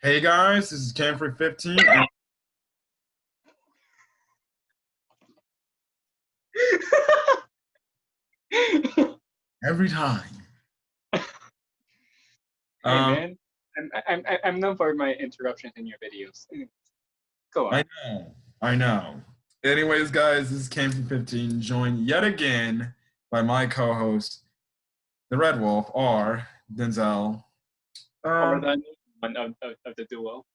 Hey guys, this is Camfrey 15. And every time. Hey Um, man, I'm known for my interruptions in your videos. Go on. I know, I know. Anyways, guys, this is Camfrey 15, joined yet again by my co-host, the Red Wolf, R. Denzel. Or Um, the one of the duo.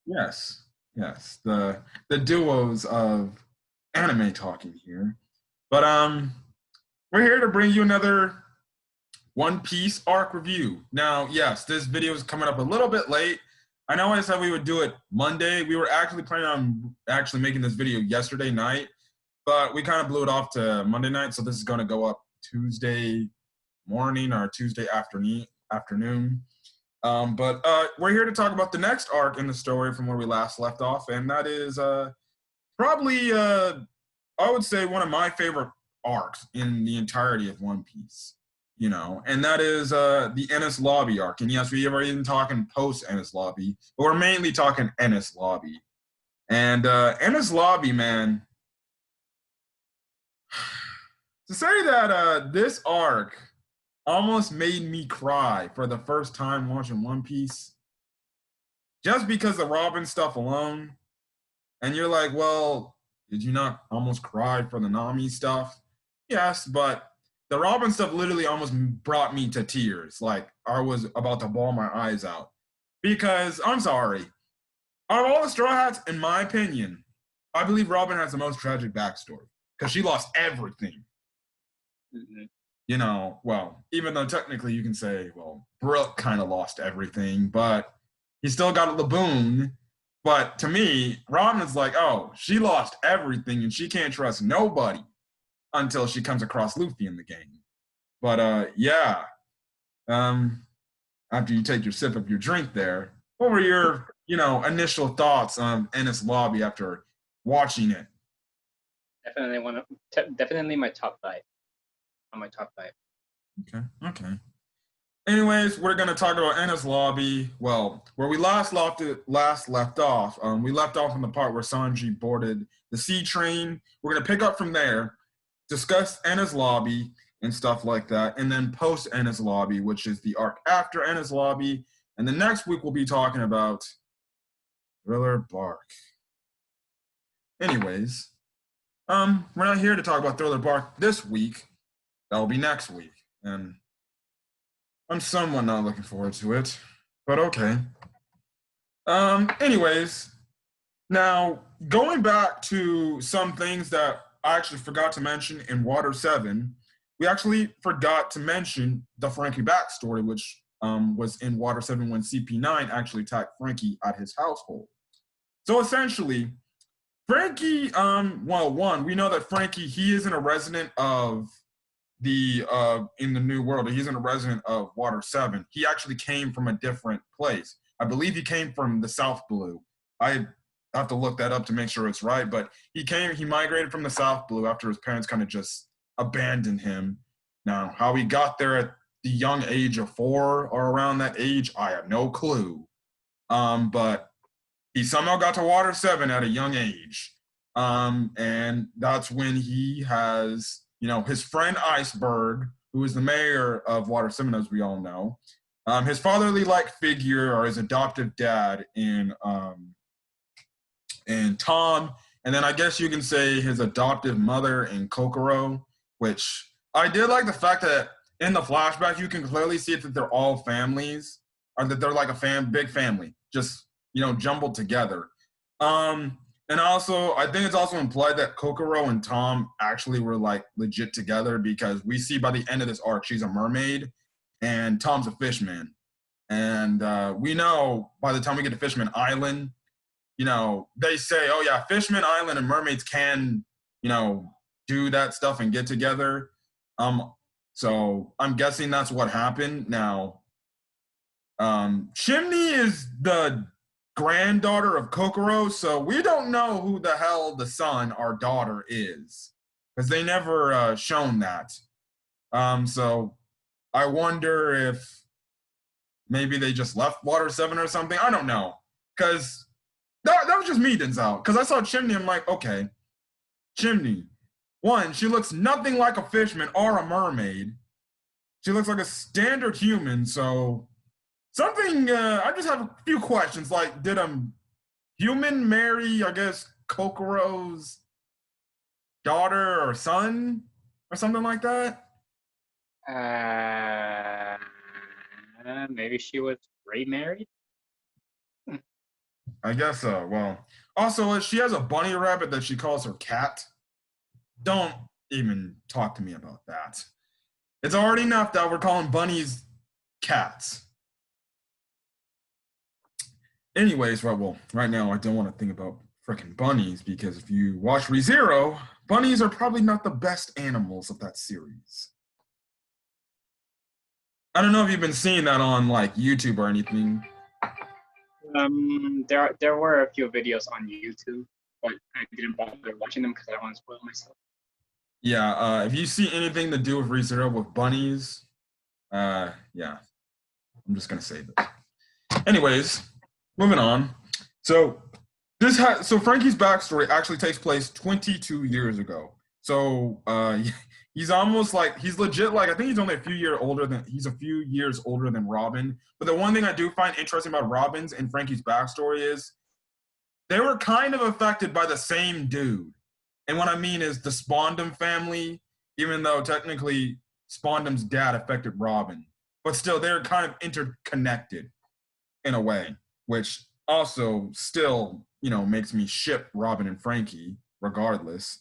yes, yes, the duos of anime talking here. But we're here to bring you another One Piece arc review. Now, yes, this video is coming up a little bit late. I know I said we would do it Monday. We were actually planning on actually making this video yesterday night, but we kind of blew it off to Monday night. So this is going to go up Tuesday morning or Tuesday afternoon. But we're here to talk about the next arc in the story from where we last left off, and that is probably, I would say, one of my favorite arcs in the entirety of One Piece. And that is the Enies Lobby arc. And yes, we are even talking post Enies Lobby, but we're mainly talking Enies Lobby. And Enies Lobby, man, to say that this arc almost made me cry for the first time watching One Piece, just because of Robin stuff alone. And you're like, well, did you not almost cry for the Nami stuff? Yes, but the Robin stuff literally almost brought me to tears. Like I was about to bawl my eyes out. Because I'm sorry, out of all the Straw Hats, in my opinion, I believe Robin has the most tragic backstory because she lost everything. Mhm. Well, even though technically you can say, well, Brooke kind of lost everything, but he still got a Laboon. But to me, Robin is like, oh, she lost everything and she can't trust nobody until she comes across Luffy in the game. But yeah, um, after you take your sip of your drink there, what were your, initial thoughts on Enies Lobby after watching it? Definitely definitely my top five. On my top five. Okay, okay. Anyways, we're gonna talk about Enies Lobby. Well, where we last left off. We left off in the part where Sanji boarded the sea train. We're gonna pick up from there, discuss Enies Lobby and stuff like that, and then post Enies Lobby, which is the arc after Enies Lobby. And the next week we'll be talking about Thriller Bark. Anyways, we're not here to talk about Thriller Bark this week. That'll be next week, and I'm somewhat not looking forward to it, but okay. Anyways, now going back to some things that I actually forgot to mention in Water 7, we actually forgot to mention the Frankie backstory, which was in Water 7 when CP9 actually attacked Frankie at his household. So essentially, Frankie, well, one, we know that Frankie, he isn't a resident of the in the new world. He's a resident of Water 7. He actually came from a different place. I believe he came from the South Blue. I have to look that up to make sure it's right, but he migrated from the South Blue after his parents kind of just abandoned him. Now, how he got there at the young age of 4 or around that age, I have no clue. But he somehow got to Water 7 at a young age. And that's when he has, his friend Iceberg, who is the mayor of Water 7, as we all know, his fatherly-like figure, or his adoptive dad in Tom, and then I guess you can say his adoptive mother in Kokoro, which I did like the fact that in the flashback you can clearly see that they're all families, or that they're like a big family, just jumbled together. Um, and also, I think it's also implied that Kokoro and Tom actually were like legit together because we see by the end of this arc she's a mermaid and Tom's a fishman. And we know by the time we get to Fishman Island, they say, oh yeah, Fishman Island and mermaids can, do that stuff and get together. So I'm guessing that's what happened. Now, Chimney is the granddaughter of Kokoro, so we don't know who the hell the son or daughter is because they never shown that. So I wonder if maybe they just left Water 7 or something. I don't know. Because that was just me, Denzel. Because I saw Chimney, I'm like, okay, Chimney. One, she looks nothing like a fishman or a mermaid. She looks like a standard human. So something, I just have a few questions. Like, did a human marry, I guess, Kokoro's daughter or son or something like that? Maybe she was remarried. I guess so. Well, also, she has a bunny rabbit that she calls her cat. Don't even talk to me about that. It's already enough that we're calling bunnies cats. Anyways, well, right now I don't want to think about freaking bunnies because if you watch ReZero, bunnies are probably not the best animals of that series. I don't know if you've been seeing that on like YouTube or anything. There were a few videos on YouTube, but I didn't bother watching them because I don't want to spoil myself. Yeah, if you see anything to do with ReZero with bunnies, yeah, I'm just gonna say this. Anyways, moving on. So so Frankie's backstory actually takes place 22 years ago. So he's almost like he's legit like I think he's only a few years older than Robin. But the one thing I do find interesting about Robin's and Frankie's backstory is they were kind of affected by the same dude. And what I mean is the Spondum family, even though technically Spondum's dad affected Robin, but still they're kind of interconnected in a way, which also still, makes me ship Robin and Frankie regardless.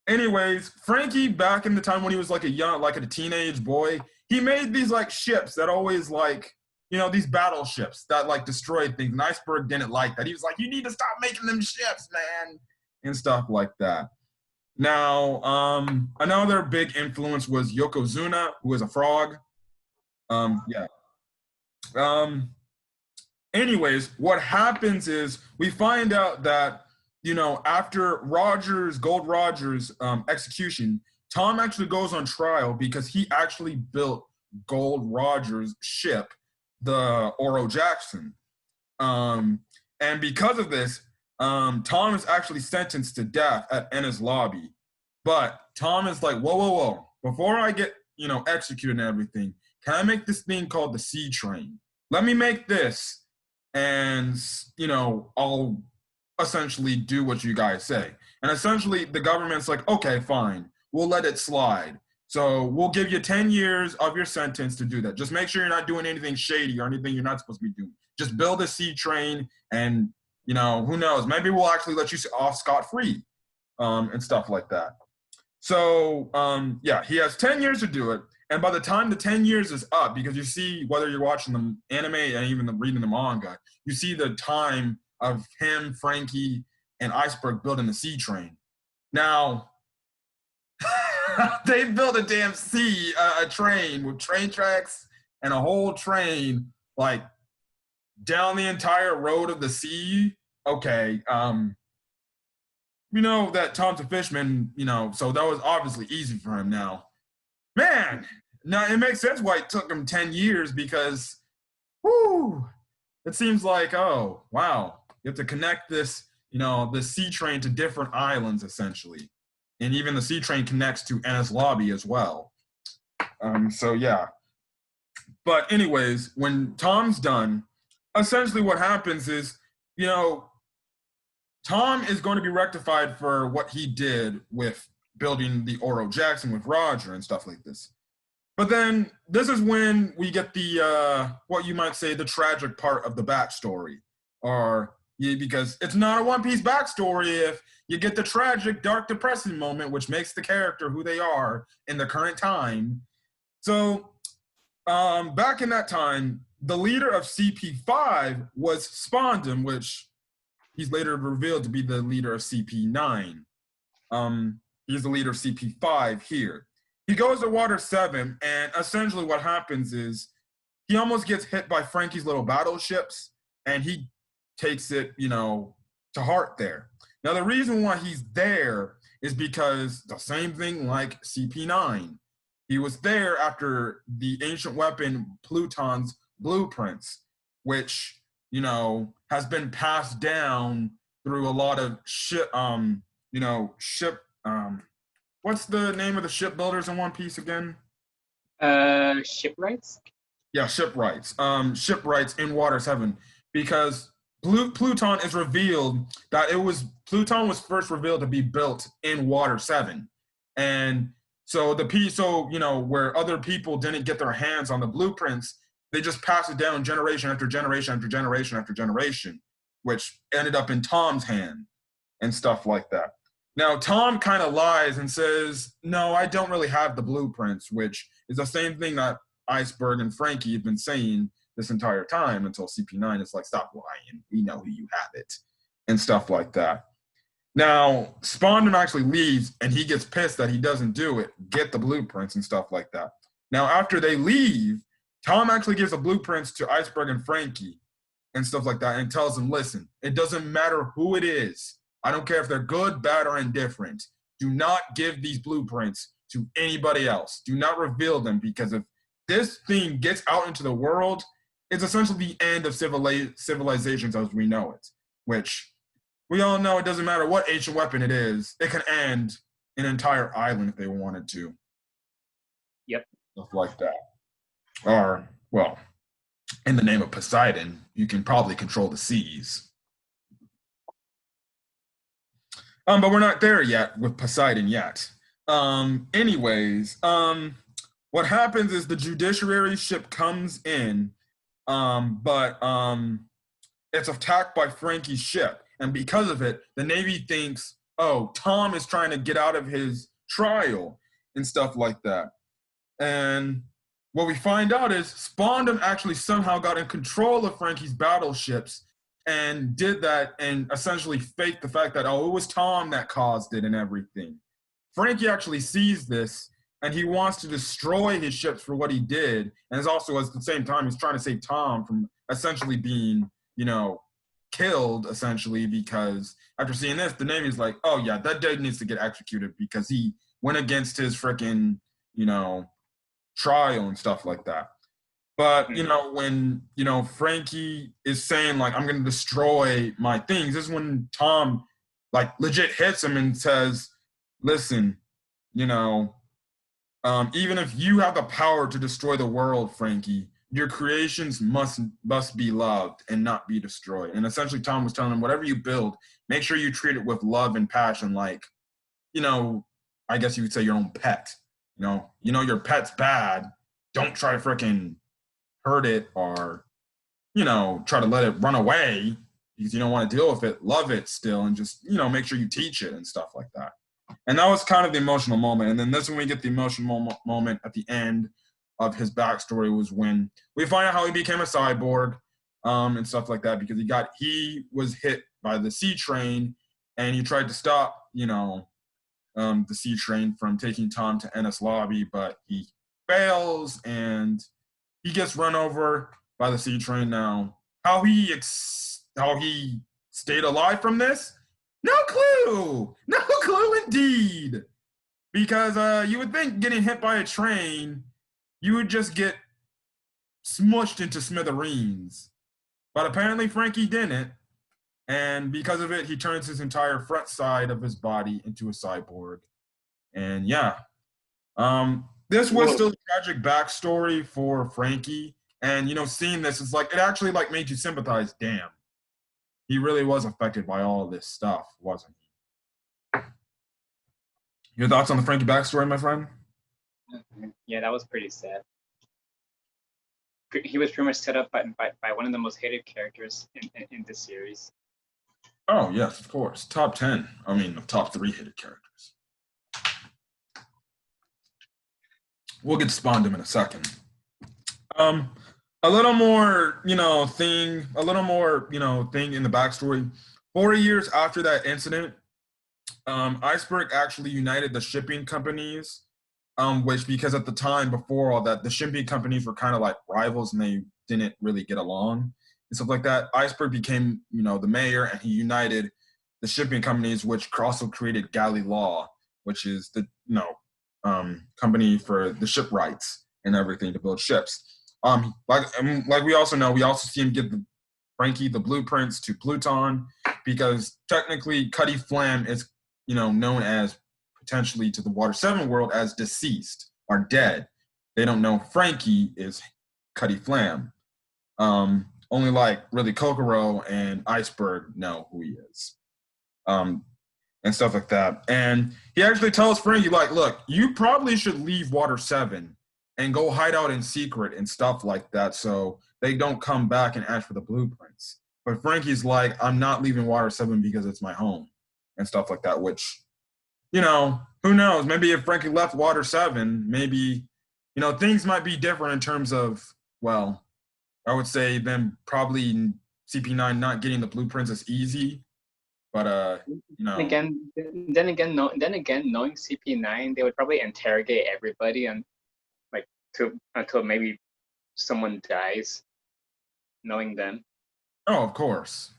Anyways, Frankie back in the time when he was like a teenage boy, he made these like ships that always like, these battleships that like destroyed things. And Iceberg didn't like that. He was like, you need to stop making them ships, man, and stuff like that. Now, another big influence was Yokozuna, who is a frog. Yeah. Anyways, what happens is we find out that, after Gold Rogers' execution, Tom actually goes on trial because he actually built Gold Rogers' ship, the Oro Jackson. And because of this, Tom is actually sentenced to death at Ennis lobby. But Tom is like, whoa. Before I get, executed and everything, can I make this thing called the Sea Train? Let me make this and, I'll essentially do what you guys say. And essentially the government's like, okay, fine. We'll let it slide. So we'll give you 10 years of your sentence to do that. Just make sure you're not doing anything shady or anything you're not supposed to be doing. Just build a sea train and, who knows? Maybe we'll actually let you off scot-free and stuff like that. So, yeah, he has 10 years to do it. And by the time the 10 years is up, because you see, whether you're watching the anime and even reading the manga, you see the time of him, Frankie, and Iceberg building the sea train. Now, they built a damn a train with train tracks and a whole train, like, down the entire road of the sea. Okay, we know that Tom's a fisherman, so that was obviously easy for him now. Man, now it makes sense why it took him 10 years because, it seems like, oh, wow, you have to connect this, the sea train to different islands, essentially. And even the sea train connects to Ennis Lobby as well. So, yeah. But anyways, when Tom's done, essentially what happens is, Tom is going to be rectified for what he did with building the Oro Jackson with Roger and stuff like this. But then this is when we get the, what you might say, the tragic part of the backstory. Because it's not a One Piece backstory if you get the tragic, dark, depressing moment, which makes the character who they are in the current time. So back in that time, the leader of CP5 was Spondum, which he's later revealed to be the leader of CP9. He's the leader of CP5 here. He goes to Water 7, and essentially what happens is he almost gets hit by Frankie's little battleships, and he takes it, to heart there. Now, the reason why he's there is because the same thing like CP9. He was there after the ancient weapon Pluton's blueprints, which, has been passed down through a lot of ship, ship, what's the name of the shipbuilders in One Piece again? Shipwrights. Yeah, shipwrights. Shipwrights in Water 7, because Pluton is revealed that Pluton was first revealed to be built in Water 7, and so where other people didn't get their hands on the blueprints, they just passed it down generation after generation after generation after generation, which ended up in Tom's hand and stuff like that. Now, Tom kind of lies and says, no, I don't really have the blueprints, which is the same thing that Iceberg and Frankie have been saying this entire time until CP9 is like, stop lying. We know who you have it, and stuff like that. Now, Spondon actually leaves, and he gets pissed that he doesn't get the blueprints and stuff like that. Now, after they leave, Tom actually gives the blueprints to Iceberg and Frankie and stuff like that, and tells them, listen, it doesn't matter who it is. I don't care if they're good, bad, or indifferent. Do not give these blueprints to anybody else. Do not reveal them, because if this thing gets out into the world, it's essentially the end of civilizations as we know it, which we all know it doesn't matter what ancient weapon it is. It can end an entire island if they wanted to. Yep. Stuff like that. Or, well, in the name of Poseidon, you can probably control the seas. But we're not there yet with Poseidon yet. Anyways, what happens is the judiciary ship comes in, but it's attacked by Frankie's ship. And because of it, the Navy thinks, oh, Tom is trying to get out of his trial and stuff like that. And what we find out is Spondon actually somehow got in control of Frankie's battleships and did that and essentially faked the fact that, oh, it was Tom that caused it and everything. Frankie actually sees this, and he wants to destroy his ships for what he did. And is also, at the same time, he's trying to save Tom from essentially being, killed, essentially, because after seeing this, the Navy's like, oh, yeah, that dude needs to get executed because he went against his freaking, trial and stuff like that. But, when, Frankie is saying, like, I'm going to destroy my things, this is when Tom, like, legit hits him and says, listen, even if you have the power to destroy the world, Frankie, your creations must be loved and not be destroyed. And essentially, Tom was telling him, whatever you build, make sure you treat it with love and passion, like, I guess you would say your own pet. Your pet's bad. Don't try to freaking hurt it or, try to let it run away because you don't want to deal with it. Love it still and just, make sure you teach it and stuff like that. And that was kind of the emotional moment. And then this when we get the emotional moment at the end of his backstory was when we find out how he became a cyborg and stuff like that, because he was hit by the sea train and he tried to stop, the sea train from taking Tom to Enies lobby, but he fails and he gets run over by the sea train. Now, how he stayed alive from this? No clue indeed. Because you would think getting hit by a train, you would just get smushed into smithereens. But apparently Frankie didn't. And because of it, he turns his entire front side of his body into a cyborg. And yeah, this was still a tragic backstory for Frankie. And, seeing this, it's like, it actually like made you sympathize. Damn. He really was affected by all of this stuff, wasn't he? Your thoughts on the Frankie backstory, my friend? Yeah, that was pretty sad. He was pretty much set up by one of the most hated characters in this series. Oh, yes, of course. Top 10. I mean, top 3 hated characters. We'll get to Spondum in a second. A little more, thing in the backstory. 40 years after that incident, Iceberg actually united the shipping companies, which, because at the time before all that, the shipping companies were kind of like rivals and they didn't really get along and stuff like that. Iceberg became, the mayor, and he united the shipping companies, which also created galley law, which is the, company for the shipwrights and everything to build ships. Like we also know, we also see him give Frankie the blueprints to Pluton, because technically Cutty Flam is, known as potentially to the Water 7 world as deceased or dead. They don't know Frankie is Cutty Flam. Only like really Kokoro and Iceberg know who he is. And stuff like that. And he actually tells Frankie, like, look, you probably should leave Water 7 and go hide out in secret and stuff like that, so they don't come back and ask for the blueprints. But Frankie's like, I'm not leaving Water 7 because it's my home and stuff like that, which, who knows? Maybe if Frankie left Water 7, maybe, things might be different in terms of, well, I would say them probably CP9 not getting the blueprints is easy. But then again, knowing CP9, they would probably interrogate everybody and until maybe someone dies. Knowing them. Oh, of course.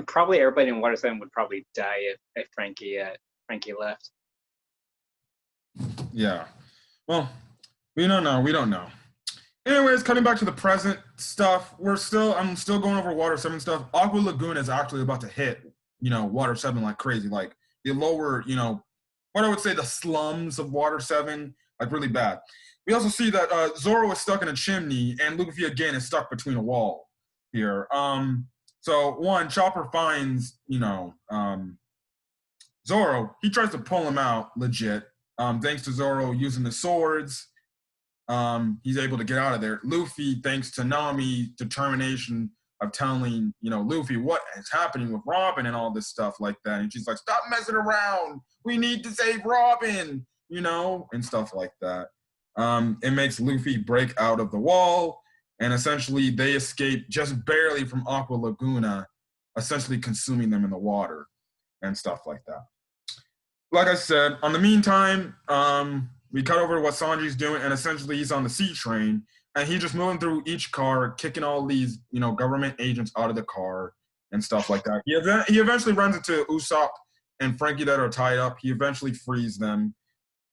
Probably everybody in Water 7 would probably die if Frankie left. Yeah. Well, we don't know. Anyways, coming back to the present stuff, I'm still going over Water 7 stuff. Aqua Lagoon is actually about to hit, Water 7 like crazy. Like the lower, what I would say the slums of Water 7, like really bad. We also see that Zoro is stuck in a chimney and Luffy again is stuck between a wall here. So one, Chopper finds, Zoro. He tries to pull him out legit. Thanks to Zoro using the swords. He's able to get out of there. Luffy, thanks to Nami's determination of telling, Luffy what is happening with Robin and all this stuff like that. And she's like, stop messing around. We need to save Robin, and stuff like that. It makes Luffy break out of the wall, and essentially they escape just barely from Aqua Laguna, essentially consuming them in the water and stuff like that. Like I said, on the meantime, we cut over to what Sanji's doing, and essentially he's on the sea train, and he's just moving through each car, kicking all these, government agents out of the car and stuff like that. He eventually runs into Usopp and Frankie that are tied up. He eventually frees them.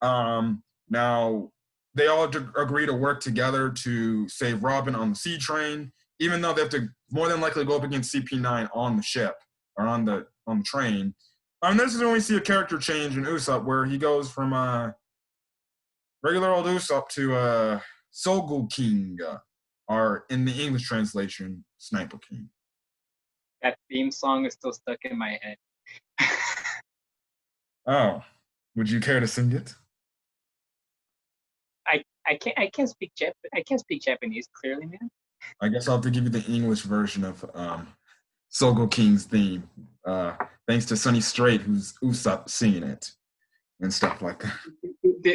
Now, they all agree to work together to save Robin on the sea train, even though they have to more than likely go up against CP9 on the ship or on the train. This is when we see a character change in Usopp, where he goes from regular old Usopp to Sogul King, or in the English translation, Sniper King. That theme song is still stuck in my head. Oh, would you care to sing it? I can't speak Japanese clearly, man. I guess I'll have to give you the English version of Sogul King's theme. Thanks to Sonny Strait, who's Usopp singing it and stuff like that.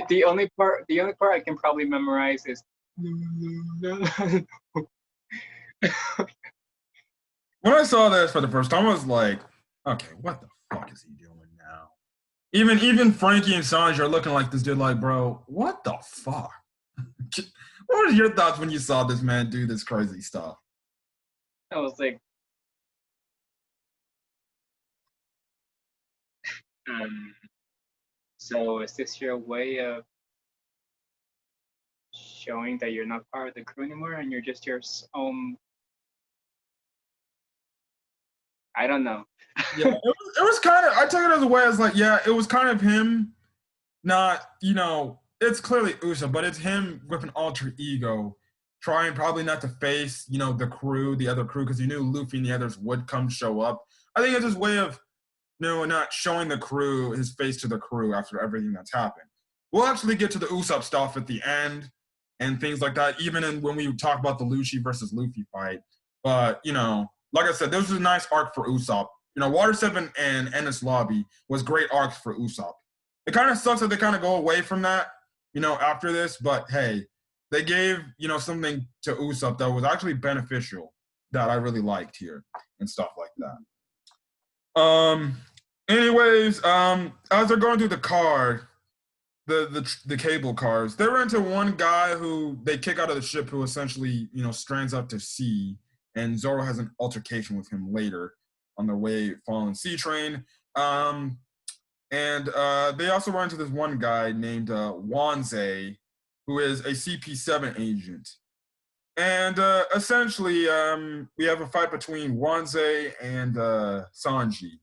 The only part I can probably memorize is. When I saw this for the first time, I was like, okay, what the fuck is he doing now? Even Frankie and Sanji are looking like this dude, like, bro, what the fuck? What were your thoughts when you saw this man do this crazy stuff? I was like, so is this your way of showing that you're not part of the crew anymore and you're just your own? I don't know. Yeah, it was kind of, I took it as a way as like, yeah, it was kind of him not, it's clearly Usopp, but it's him with an alter ego trying probably not to face, the other crew, because he knew Luffy and the others would come show up. I think it's his way of, not showing the crew, his face to the crew after everything that's happened. We'll actually get to the Usopp stuff at the end and things like that, even when we talk about the Lucci versus Luffy fight. But, like I said, this was a nice arc for Usopp. Water 7 and Enies Lobby was great arcs for Usopp. It kind of sucks that they kind of go away from that, after this. But, hey, they gave, something to Usopp that was actually beneficial that I really liked here and stuff like that. Anyways, as they're going through the car, the cable cars, they run into one guy who they kick out of the ship, who essentially, strands up to sea, and Zoro has an altercation with him later on their way following sea train. And they also run into this one guy named Wanze, who is a CP7 agent. And essentially, we have a fight between Wanze and Sanji,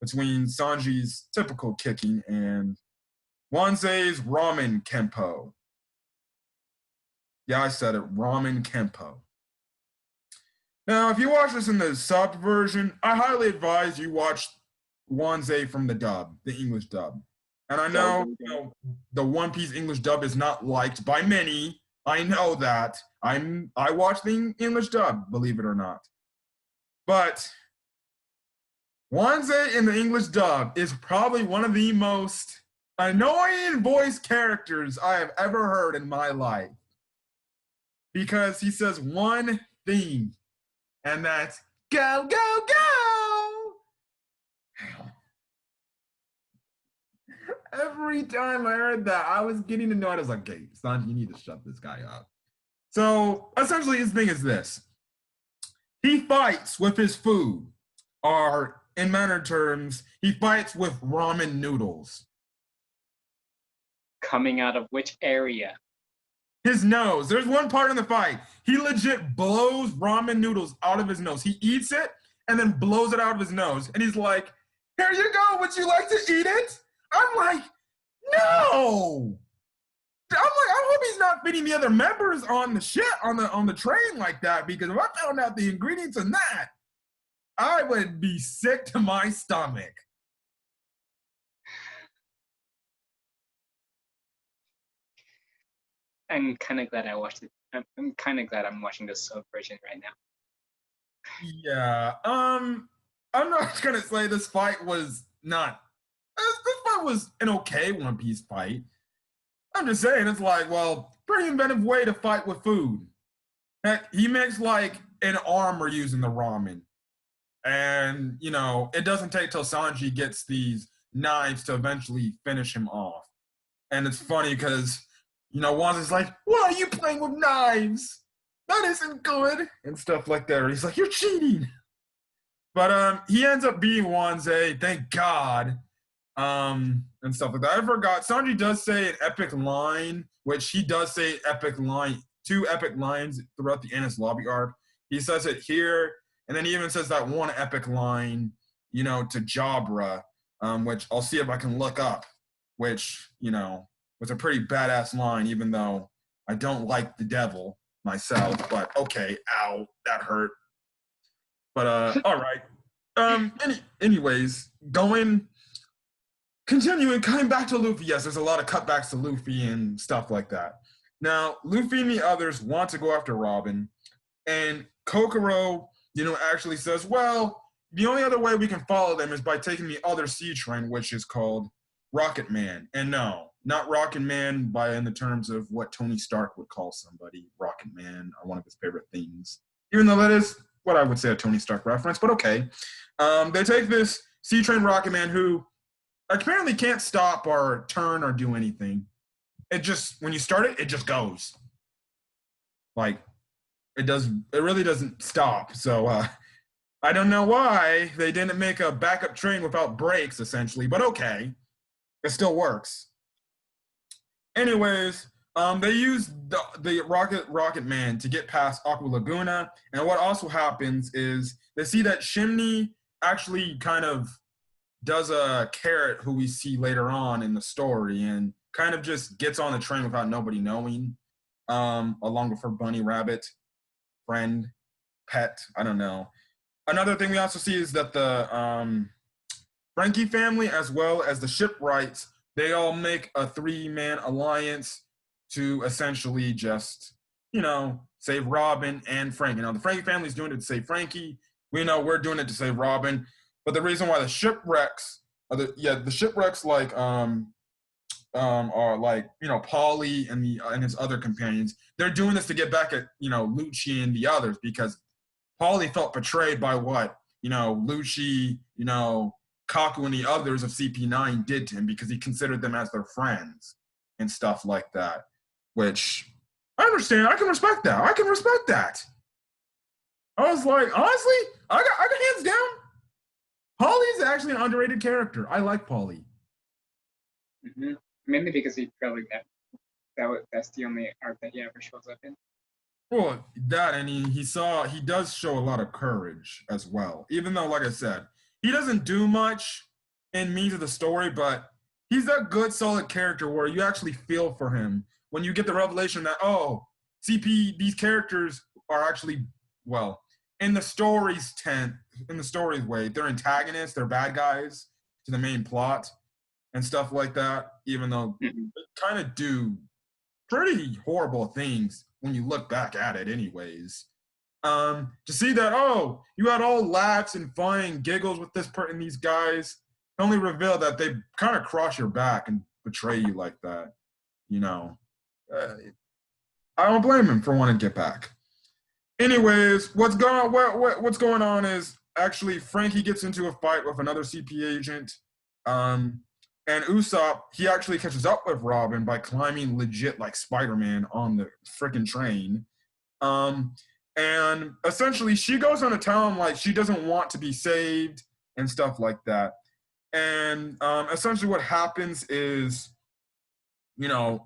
between Sanji's typical kicking and Wanze's ramen kempo. Yeah, I said it, ramen kempo. Now, if you watch this in the subbed version, I highly advise you watch Wanze from the dub, the English dub. And I know, the One Piece English dub is not liked by many. I know that. I watch the English dub, believe it or not. But Wanze in the English dub is probably one of the most annoying voice characters I have ever heard in my life. Because he says one thing, and that's go, go, go! Every time I heard that, I was getting annoyed. I was like, okay, Sanji, you need to shut this guy up. So essentially, his thing is this. He fights with his food, or in manner terms, he fights with ramen noodles. Coming out of which area? His nose. There's one part in the fight. He legit blows ramen noodles out of his nose. He eats it and then blows it out of his nose. And he's like, here you go. Would you like to eat it? I'm like, no. I'm like, I hope he's not feeding the other members on the shit on the train like that, because if I found out the ingredients in that, I would be sick to my stomach. I'm kind of glad I watched it. I'm kind of glad I'm watching the sub version right now. Yeah. I'm not gonna say this fight was not. This fight was an okay One Piece fight. I'm just saying, it's like, well, pretty inventive way to fight with food. Heck, he makes like an armor using the ramen. And, it doesn't take till Sanji gets these knives to eventually finish him off. And it's funny because, Wanda's like, why are you playing with knives? That isn't good. And stuff like that. He's like, you're cheating. But he ends up being Wanze, thank God. And stuff like that. I forgot. Sanji does say an epic line, which he does say two epic lines throughout the Enies lobby arc. He says it here, and then he even says that one epic line, to Jabra, which I'll see if I can look up, which, was a pretty badass line, even though I don't like the devil myself, but okay, ow, that hurt. But all right. Anyways, continuing, coming back to Luffy, yes, there's a lot of cutbacks to Luffy and stuff like that. Now, Luffy and the others want to go after Robin, and Kokoro, actually says, well, the only other way we can follow them is by taking the other sea train, which is called Rocket Man. And no, not Rocket Man in the terms of what Tony Stark would call somebody. Rocket Man are one of his favorite things, even though that is what I would say a Tony Stark reference, but okay. They take this sea train Rocket Man, who apparently can't stop or turn or do anything. It just, when you start it, it just goes. Like, it really doesn't stop. So I don't know why they didn't make a backup train without brakes, essentially, but okay. It still works. Anyways, they use the Rocket Man to get past Aqua Laguna, and what also happens is they see that Shimney actually kind of does a Carrot, who we see later on in the story, and kind of just gets on the train without nobody knowing, along with her bunny rabbit friend, pet, I don't know. Another thing we also see is that the Frankie family, as well as the shipwrights, they all make a 3-man alliance to essentially just, save Robin and Frankie. Now, the Frankie family's doing it to save Frankie. We know we're doing it to save Robin. But the reason why the shipwrecks, the shipwrecks are like, Paulie and his other companions, they're doing this to get back at, Lucci and the others, because Paulie felt betrayed by what, Lucci, Kaku and the others of CP9 did to him, because he considered them as their friends and stuff like that, which I understand. I can respect that. I was like, honestly, I got hands down. Paulie is actually an underrated character. I like Paulie. Hmm. Mainly because he probably that's the only arc that he ever shows up in. Well, that and he does show a lot of courage as well. Even though, like I said, he doesn't do much in means of the story, but he's a good, solid character where you actually feel for him when you get the revelation that CP these characters are actually well in the story's way, they're antagonists, they're bad guys to the main plot and stuff like that. Even though Mm-hmm. they kind of do pretty horrible things when you look back at it, anyways. To see that, you had all laughs and fun and giggles with this part and these guys, only reveal that they kind of cross your back and betray you like that. You know, uh, I don't blame him for wanting to get back. Anyways, what's going on is actually Frankie gets into a fight with another CP agent. Um, and Usopp, he actually catches up with Robin by climbing legit like Spider-Man on the freaking train. Um, and essentially she goes on to tell him like she doesn't want to be saved and stuff like that. And essentially what happens is,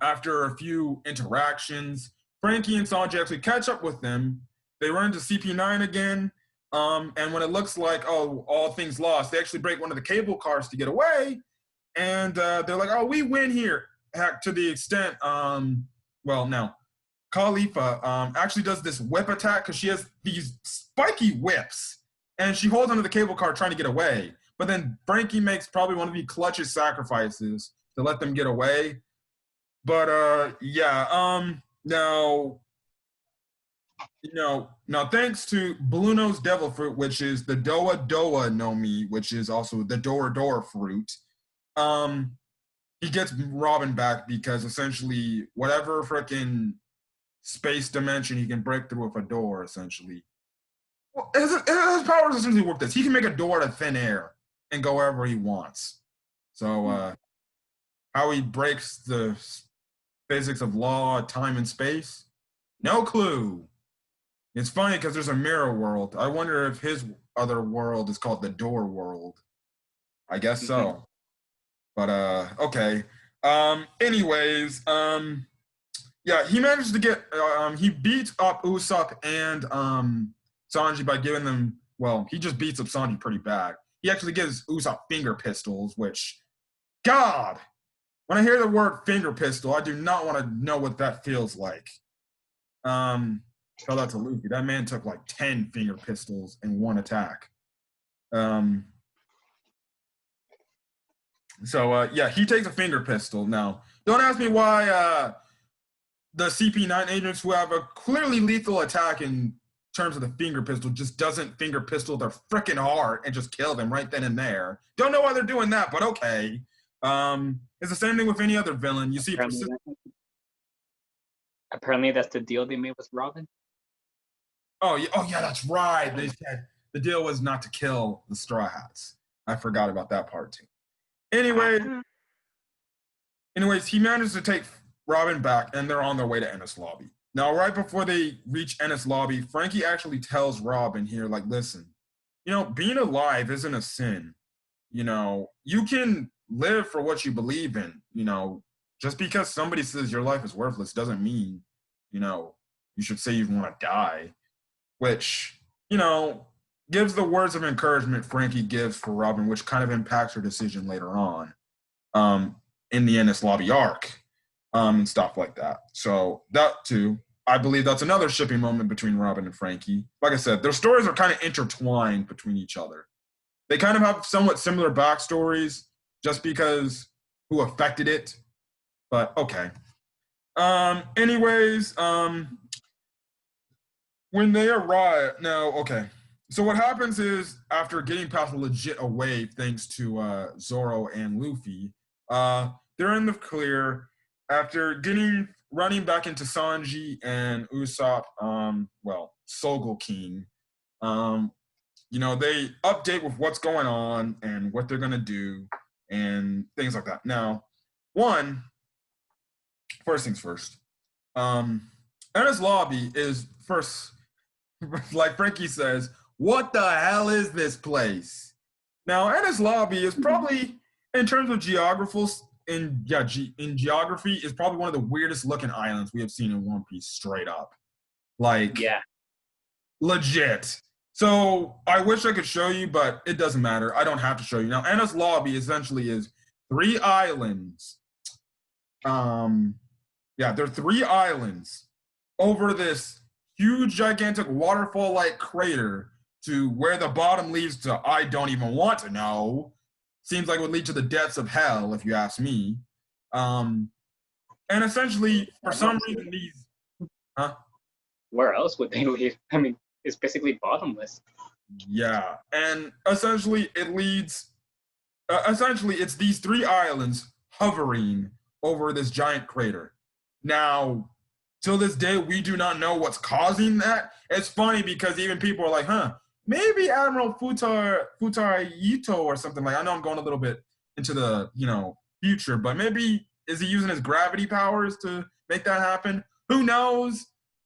after a few interactions, Frankie and Sanji actually catch up with them. They run into CP9 again. And when it looks like, all things lost, they actually break one of the cable cars to get away. And they're like, we win here. Heck, to the extent, now, Khalifa actually does this whip attack because she has these spiky whips. And she holds onto the cable car trying to get away. But then Frankie makes probably one of the clutchest sacrifices to let them get away. But now thanks to Bluno's devil fruit, which is the Doa Doa no Mi, which is also the Dora Dora fruit, he gets Robin back because essentially whatever freaking space dimension he can break through with a door, essentially. Well, his powers essentially work this. He can make a door out of thin air and go wherever he wants. So how he breaks the physics of law, time, and space? No clue. It's funny because there's a mirror world. I wonder if his other world is called the door world. I guess so. But okay. Anyways, yeah, he managed to get he beats up Usopp and Sanji by giving them he just beats up Sanji pretty bad. He actually gives Usopp finger pistols, which God, when I hear the word finger pistol, I do not want to know what that feels like. Tell that to Luffy. That man took like 10 finger pistols in one attack. He takes a finger pistol. Now, don't ask me why the CP9 agents who have a clearly lethal attack in terms of the finger pistol just doesn't finger pistol their freaking heart and just kill them right then and there. Don't know why they're doing that, but okay. It's the same thing with any other villain. You see, apparently that's the deal they made with Robin. Oh yeah, that's right. They said the deal was not to kill the Straw Hats. I forgot about that part too. Anyways, he managed to take Robin back, and they're on their way to Enies Lobby. Now, right before they reach Enies Lobby, Frankie actually tells Robin here, like, listen, being alive isn't a sin. You can live for what you believe in. Just because somebody says your life is worthless doesn't mean, you should say you want to die. Which, gives the words of encouragement Frankie gives for Robin, which kind of impacts her decision later on in the Enies Lobby arc and stuff like that. So that too, I believe that's another shipping moment between Robin and Frankie. Like I said, their stories are kind of intertwined between each other. They kind of have somewhat similar backstories just because who affected it. But okay. Anyways, when they arrive, so what happens is after getting past a legit wave, thanks to Zoro and Luffy, they're in the clear after running back into Sanji and Usopp, Sogol King. They update with what's going on and what they're gonna do and things like that. Now, first things first. Enies Lobby is first, like Frankie says, what the hell is this place? Now, Enies Lobby is probably, in terms of in geography is probably one of the weirdest looking islands we have seen in One Piece. Straight up, like Yeah. legit. So I wish I could show you, but it doesn't matter. I don't have to show you now. Enies Lobby essentially is three islands. Um, yeah, they're three islands over this huge, gigantic waterfall-like crater to where the bottom leads to. I don't even want to know. Seems like it would lead to the depths of hell, if you ask me. Um, and essentially, for some reason, these, huh? Where else would they leave? I mean, it's basically bottomless. Yeah, and essentially, it leads. Essentially, it's these three islands hovering over this giant crater. Now, till this day, we do not know what's causing that. It's funny because even people are like, huh, maybe Admiral Futarito or something like. I know I'm going a little bit into the future, but maybe is he using his gravity powers to make that happen? Who knows?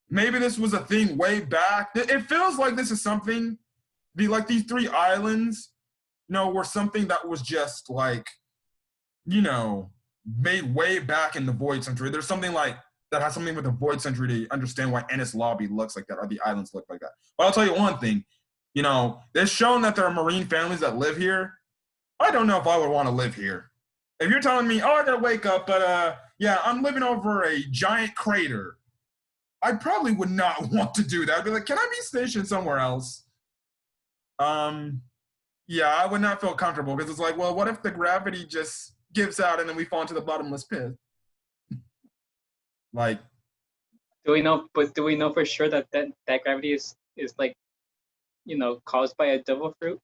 Maybe this was a thing way back. It feels like this is something. Like these three islands, were something that was just like, made way back in the Void Century. There's something like that has something with the Void Century to understand why Enies Lobby looks like that or the islands look like that. But I'll tell you one thing, they've shown that there are marine families that live here. I don't know if I would want to live here. If you're telling me, oh, I gotta wake up, but yeah, I'm living over a giant crater, I probably would not want to do that. I'd be like, can I be stationed somewhere else? Yeah, I would not feel comfortable because it's like, well, what if the gravity just gives out and then we fall into the bottomless pit? Like, Do we know? But do we know for sure that gravity is like, caused by a devil fruit?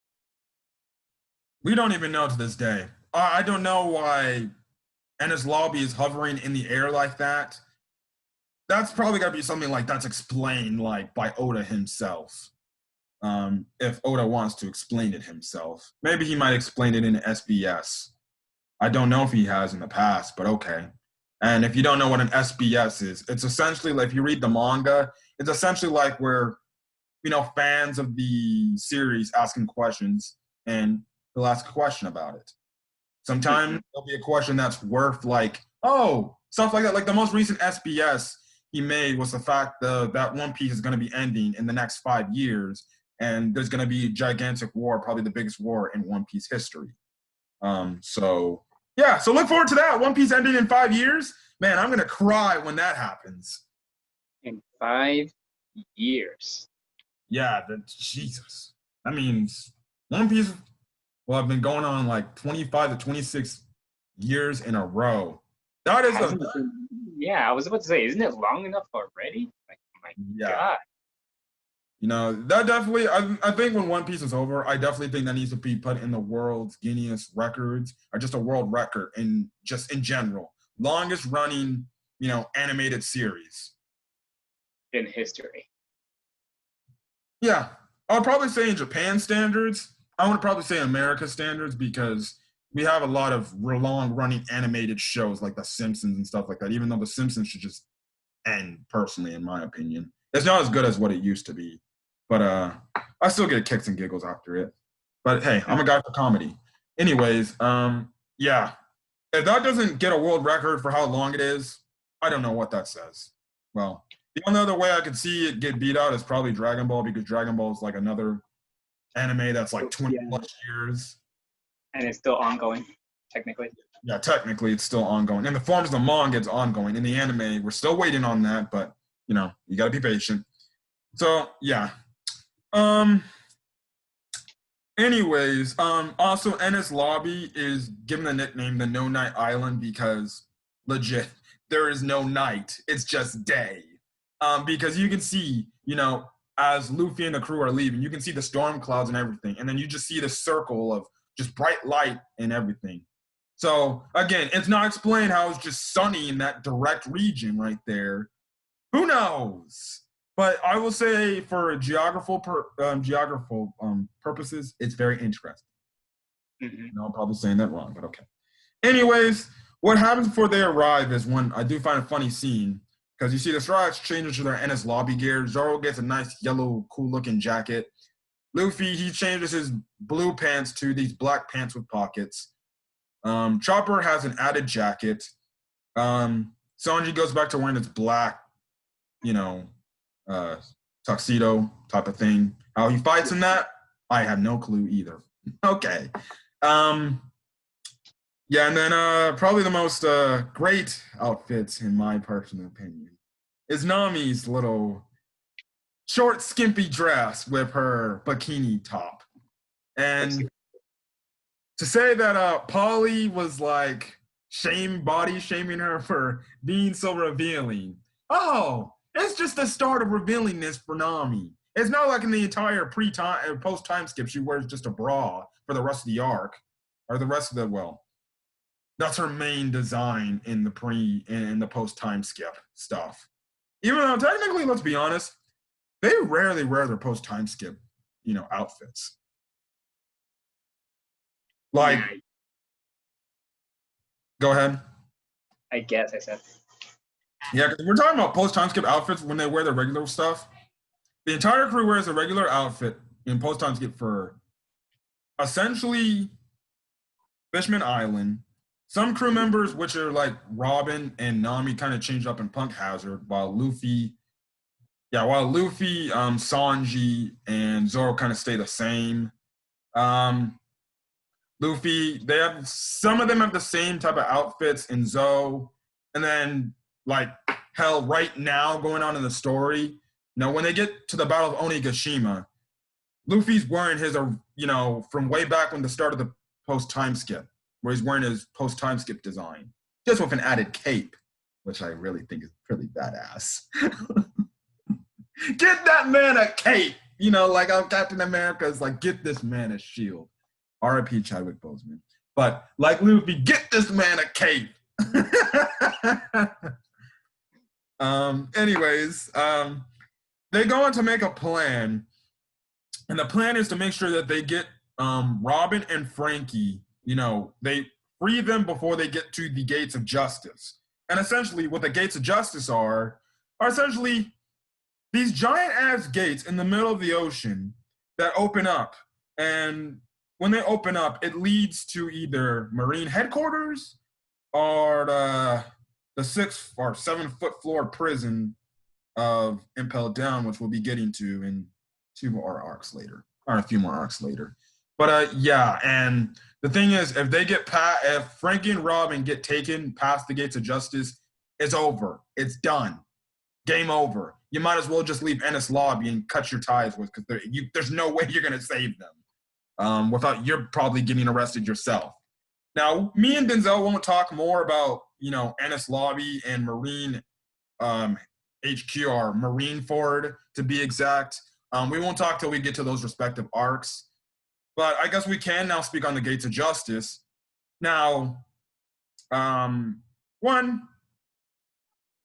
we don't even know to this day. I don't know why Enies Lobby is hovering in the air like that. That's probably got to be something like that's explained like by Oda himself. If Oda wants to explain it himself. Maybe he might explain it in SBS. I don't know if he has in the past, but okay. And if you don't know what an SBS is, it's essentially like if you read the manga, it's essentially like where, fans of the series asking questions and they'll ask a question about it. Sometimes there'll be a question that's worth like, oh, stuff like that. Like the most recent SBS he made was the fact that One Piece is going to be ending in the next 5 years. And there's going to be a gigantic war, probably the biggest war in One Piece history. So look forward to that. One Piece ending in 5 years. Man, I'm going to cry when that happens. In 5 years. Yeah, Jesus. That means One Piece will have been going on like 25 to 26 years in a row. That is yeah, I was about to say, isn't it long enough already? Like, my God. That definitely, I think when One Piece is over, I definitely think that needs to be put in the world's Guinness records or just a world record in general. Longest running, animated series. In history. Yeah. I'll probably say in Japan standards. I would probably say America standards because we have a lot of long running animated shows like The Simpsons and stuff like that, even though The Simpsons should just end, personally, in my opinion. It's not as good as what it used to be. But I still get kicks and giggles after it. But hey, I'm a guy for comedy. Anyways, yeah. If that doesn't get a world record for how long it is, I don't know what that says. Well, the only other way I could see it get beat out is probably Dragon Ball because Dragon Ball is like another anime that's like 20 plus years. And it's still ongoing, technically. Yeah, technically it's still ongoing. In the forms of the manga, it's ongoing. In the anime, we're still waiting on that, but you gotta be patient. So yeah. Anyways, also Enies Lobby is given the nickname the No Night Island because legit, there is no night. It's just day. Because you can see, as Luffy and the crew are leaving, you can see the storm clouds and everything. And then you just see the circle of just bright light and everything. So again, it's not explained how it's just sunny in that direct region right there. Who knows? But I will say for geographical purposes, it's very interesting. Mm-hmm. I'm probably saying that wrong, but okay. Anyways, what happens before they arrive is when I do find a funny scene because you see the Straw Hats change into their Enies Lobby gear. Zoro gets a nice yellow, cool-looking jacket. Luffy, he changes his blue pants to these black pants with pockets. Chopper has an added jacket. Sanji goes back to wearing his black, you know, uh, tuxedo type of thing. How he fights in that, I have no clue either. Okay. Um, yeah, and then probably the most great outfits, in my personal opinion, is Nami's little short, skimpy dress with her bikini top. Looks And to say that Polly was like body shaming her for being so revealing. Oh, it's just the start of revealingness for Nami. It's not like in the entire pre-time post time skip she wears just a bra for the rest of the arc, or the rest of the that's her main design in the in the post time skip stuff. Even though technically, let's be honest, they rarely wear their post time skip, outfits. Like, yeah, go ahead. I guess I said. Yeah, because we're talking about post time skip outfits when they wear their regular stuff. The entire crew wears a regular outfit in post time skip for essentially Fishman Island. Some crew members, which are like Robin and Nami, kind of change up in Punk Hazard, while Luffy, Sanji, and Zoro kind of stay the same. Luffy, some of them have the same type of outfits in Zoe, and then like hell, right now going on in the story, when they get to the Battle of Onigashima, Luffy's wearing his, from way back when the start of the post time skip, where he's wearing his post time skip design, just with an added cape, which I really think is pretty badass. Get that man a cape, like how Captain America is like, get this man a shield. R.I.P. Chadwick Boseman. But like Luffy, get this man a cape. Anyways, they go on to make a plan, and the plan is to make sure that they get Robin and Frankie. They free them before they get to the gates of justice. And essentially, what the gates of justice are essentially these giant ass gates in the middle of the ocean that open up. And when they open up, it leads to either Marine headquarters or the 6 or 7 foot floor prison of Impel Down, which we'll be getting to in 2 more arcs later, or a few more arcs later. But yeah, and the thing is, if Frankie and Robin get taken past the gates of justice, it's over. It's done. Game over. You might as well just leave Enies Lobby and cut your ties with, because there's no way you're going to save them without you're probably getting arrested yourself. Now, me and Denzel won't talk more about, Enies Lobby and Marine HQ, or Marine Ford to be exact. We won't talk till we get to those respective arcs. But I guess we can now speak on the Gates of Justice. Now, one,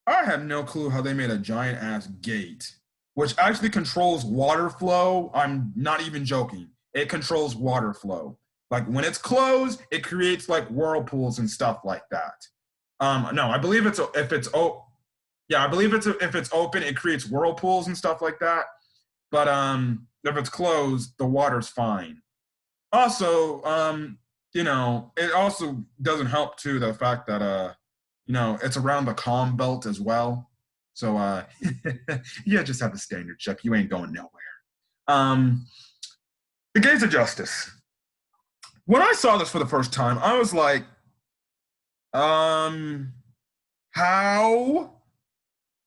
I have no clue how they made a giant ass gate, which actually controls water flow. I'm not even joking. It controls water flow. Like when it's closed, it creates like whirlpools and stuff like that. No, I believe if it's open, it creates whirlpools and stuff like that. But if it's closed, the water's fine. Also, it also doesn't help too the fact that it's around the calm belt as well. So you just have a standard ship. You ain't going nowhere. The Gates of Justice. When I saw this for the first time, I was like, how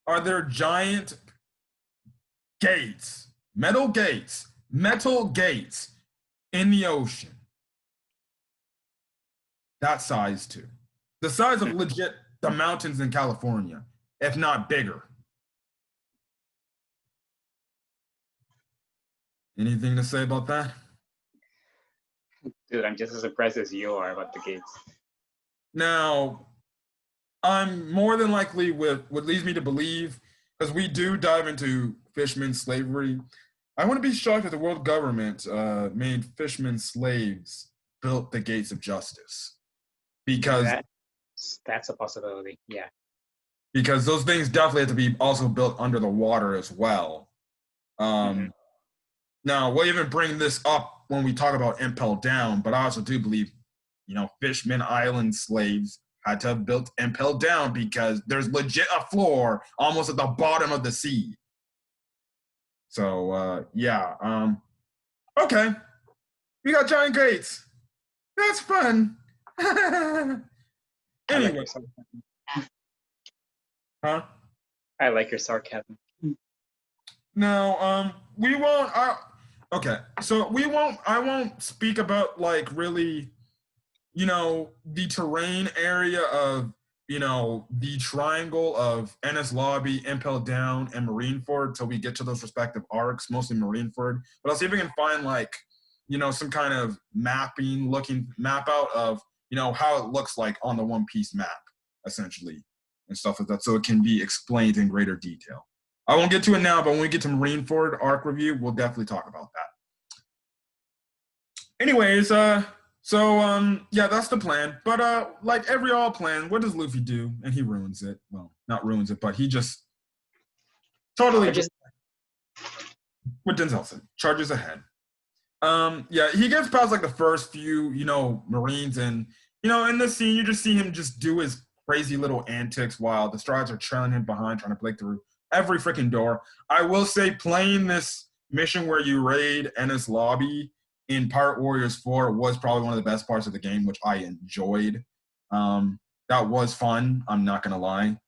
are there giant gates, metal gates in the ocean? That size too. The size of legit the mountains in California, if not bigger. Anything to say about that? Dude, I'm just as impressed as you are about the gates. Now, I'm more than likely with what leads me to believe, because we do dive into fishermen slavery. I wouldn't be shocked if the world government made fishermen slaves built the Gates of Justice. Because that's a possibility, yeah. Because those things definitely have to be also built under the water as well. Now, we'll even bring this up when we talk about Impel Down, but I also do believe Fishman Island slaves had to have built and impelled down because there's legit a floor almost at the bottom of the sea. So okay, we got giant gates. That's fun. I like Anyway, your sarcasm. huh? I like your sarcasm. No, we won't. Okay, so we won't. I won't speak about like really, the terrain area of the triangle of Ennis Lobby, Impel Down, and Marineford till we get to those respective arcs, mostly Marineford. But I'll see if we can find like some kind of looking map out of how it looks like on the One Piece map, essentially, and stuff like that, so it can be explained in greater detail. I won't get to it now, but when we get to Marineford arc review, we'll definitely talk about that. Anyways, yeah, that's the plan. But like every all plan, what does Luffy do? And he ruins it. Well, not ruins it, but he just totally Just what Denzel said, charges ahead. Yeah, he gets past like the first few, Marines, and in this scene, you just see him just do his crazy little antics while the Strides are trailing him behind, trying to break through every freaking door. I will say, playing this mission where you raid Ennis Lobby in Pirate Warriors 4 was probably one of the best parts of the game, which I enjoyed. That was fun. I'm not gonna lie.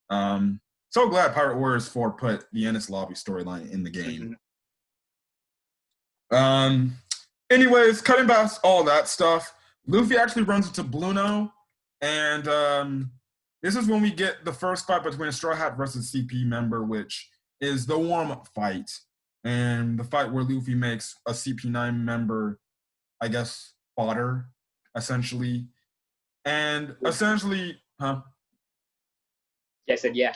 So glad Pirate Warriors 4 put the Ennis Lobby storyline in the game. Anyways, cutting past all that stuff, Luffy actually runs into Bluno, and this is when we get the first fight between a Straw Hat versus CP member, which is the warm-up fight, and the fight where Luffy makes a CP9 member, I guess, fodder, essentially. And essentially, huh? I said yeah.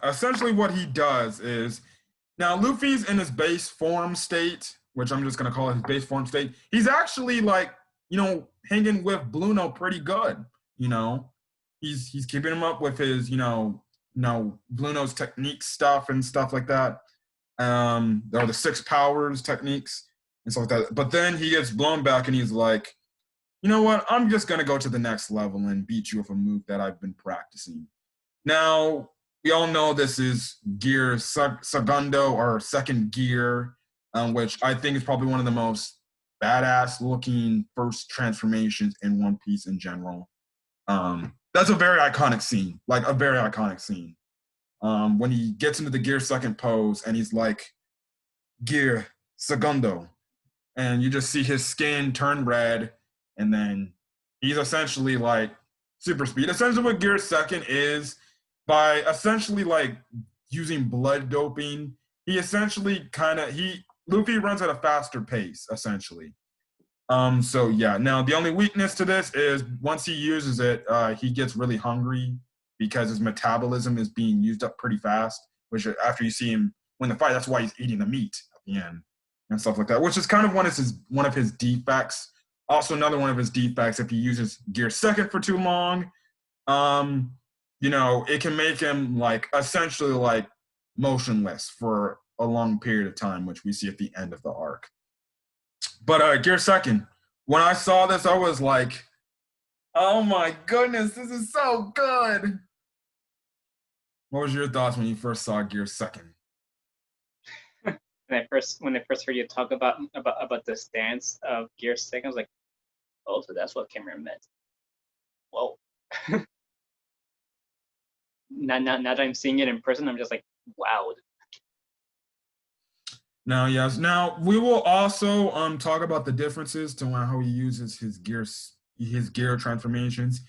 Essentially what he does is, now Luffy's in his base form state, which I'm just going to call it his base form state. He's actually like, hanging with Bluno pretty good, He's keeping him up with his, Bluno's technique stuff and stuff like that. Or the 6 powers techniques and stuff like that. But then he gets blown back and he's like, you know what? I'm just going to go to the next level and beat you with a move that I've been practicing. Now, we all know this is gear segundo or second gear, which I think is probably one of the most badass looking first transformations in One Piece in general. That's a very iconic scene, like a very iconic scene. When he gets into the gear second pose and he's like, gear segundo. And you just see his skin turn red, and then he's essentially like super speed. Essentially what gear second is, by essentially like using blood doping, he essentially Luffy runs at a faster pace, essentially. So yeah, now the only weakness to this is once he uses it, he gets really hungry because his metabolism is being used up pretty fast, which after you see him win the fight, that's why he's eating the meat at the end and stuff like that, which is kind of one of his defects. Also, another one of his defects, if he uses gear second for too long, it can make him like essentially like motionless for a long period of time, which we see at the end of the arc. But gear second, when I saw this, I was like, oh my goodness, this is so good. What was your thoughts when you first saw gear second? When I first heard you talk about the stance of gear second, I was like, oh, so that's what Cameron meant. Whoa. Now that I'm seeing it in person, I'm just like, wow. Now, yes. Now we will also talk about the differences to how he uses his gear transformations.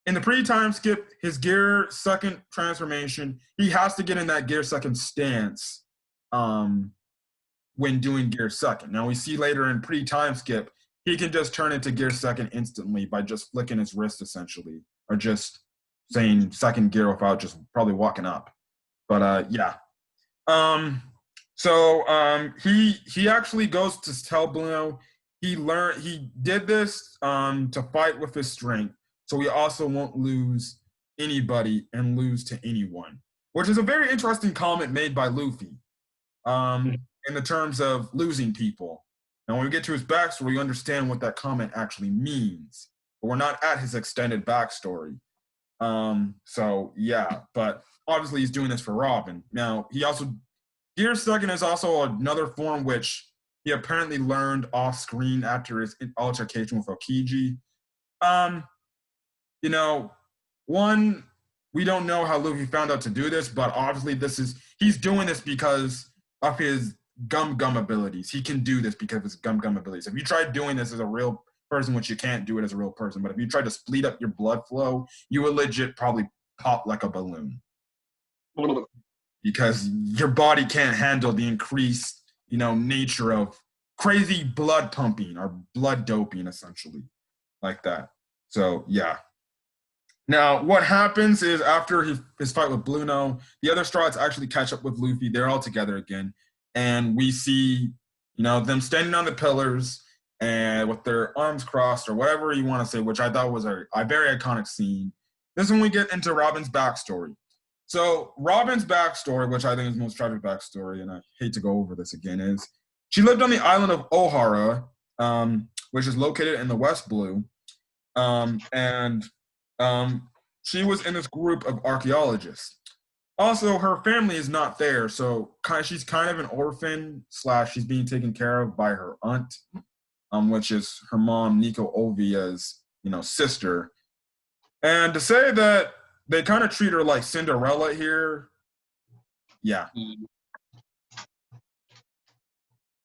In the pre-time skip, his gear second transformation, he has to get in that gear second stance when doing gear second. Now we see later in pre-time skip, he can just turn into gear second instantly by just flicking his wrist, essentially, or just saying second gear without just probably walking up. But yeah. So he actually goes to tell Bluno he did this to fight with his strength, so he also won't lose anybody and lose to anyone, which is a very interesting comment made by Luffy in the terms of losing people Now, when we get to his backstory, we understand what that comment actually means. But we're not at his extended backstory. So yeah, but obviously he's doing this for Robin. Now, he also Gear Second is also another form which he apparently learned off screen after his altercation with Okiji. Um, you know, one, we don't know how Luffy found out to do this, but obviously he's doing this because of his gum gum abilities. He can do this because of his gum gum abilities. If you tried doing this as a real person, which you can't do it as a real person, but if you tried to speed up your blood flow, you would legit probably pop like a balloon because your body can't handle the increased, nature of crazy blood pumping or blood doping, essentially, like that. So yeah. Now, what happens is after his fight with Bluno, the other Strats actually catch up with Luffy. They're all together again, and we see, them standing on the pillars and with their arms crossed or whatever you want to say, which I thought was a very iconic scene. This is when we get into Robin's backstory. So Robin's backstory, which I think is the most tragic backstory, and I hate to go over this again, is she lived on the island of Ohara, which is located in the West Blue, and she was in this group of archaeologists. Also, her family is not there, so she's kind of an orphan / she's being taken care of by her aunt, which is her mom, Nico Ovia's, sister. And to say that they kind of treat her like Cinderella here, yeah.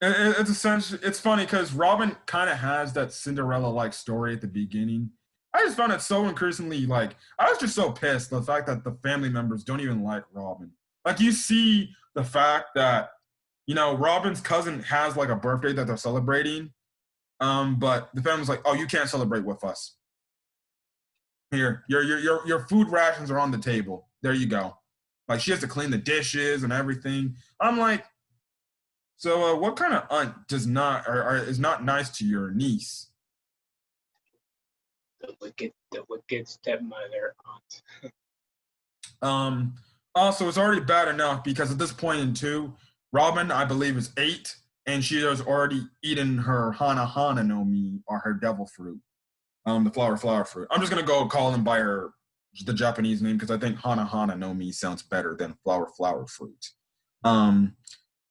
It's essentially, it's funny because Robin kind of has that Cinderella-like story at the beginning. I just found it so increasingly I was just so pissed the fact that the family members don't even like Robin. Like you see the fact that Robin's cousin has like a birthday that they're celebrating, but the family's like, oh, you can't celebrate with us. Here, your food rations are on the table. There you go. Like she has to clean the dishes and everything. I'm like, so what kind of aunt does not or is not nice to your niece? The wicked stepmother aunt. Also, it's already bad enough because at this point in two, Robin, I believe, is 8, and she has already eaten her Hana Hana no Mi, or her devil fruit, the flower fruit. I'm just gonna go call them by the Japanese name because I think Hana Hana no Mi sounds better than flower fruit.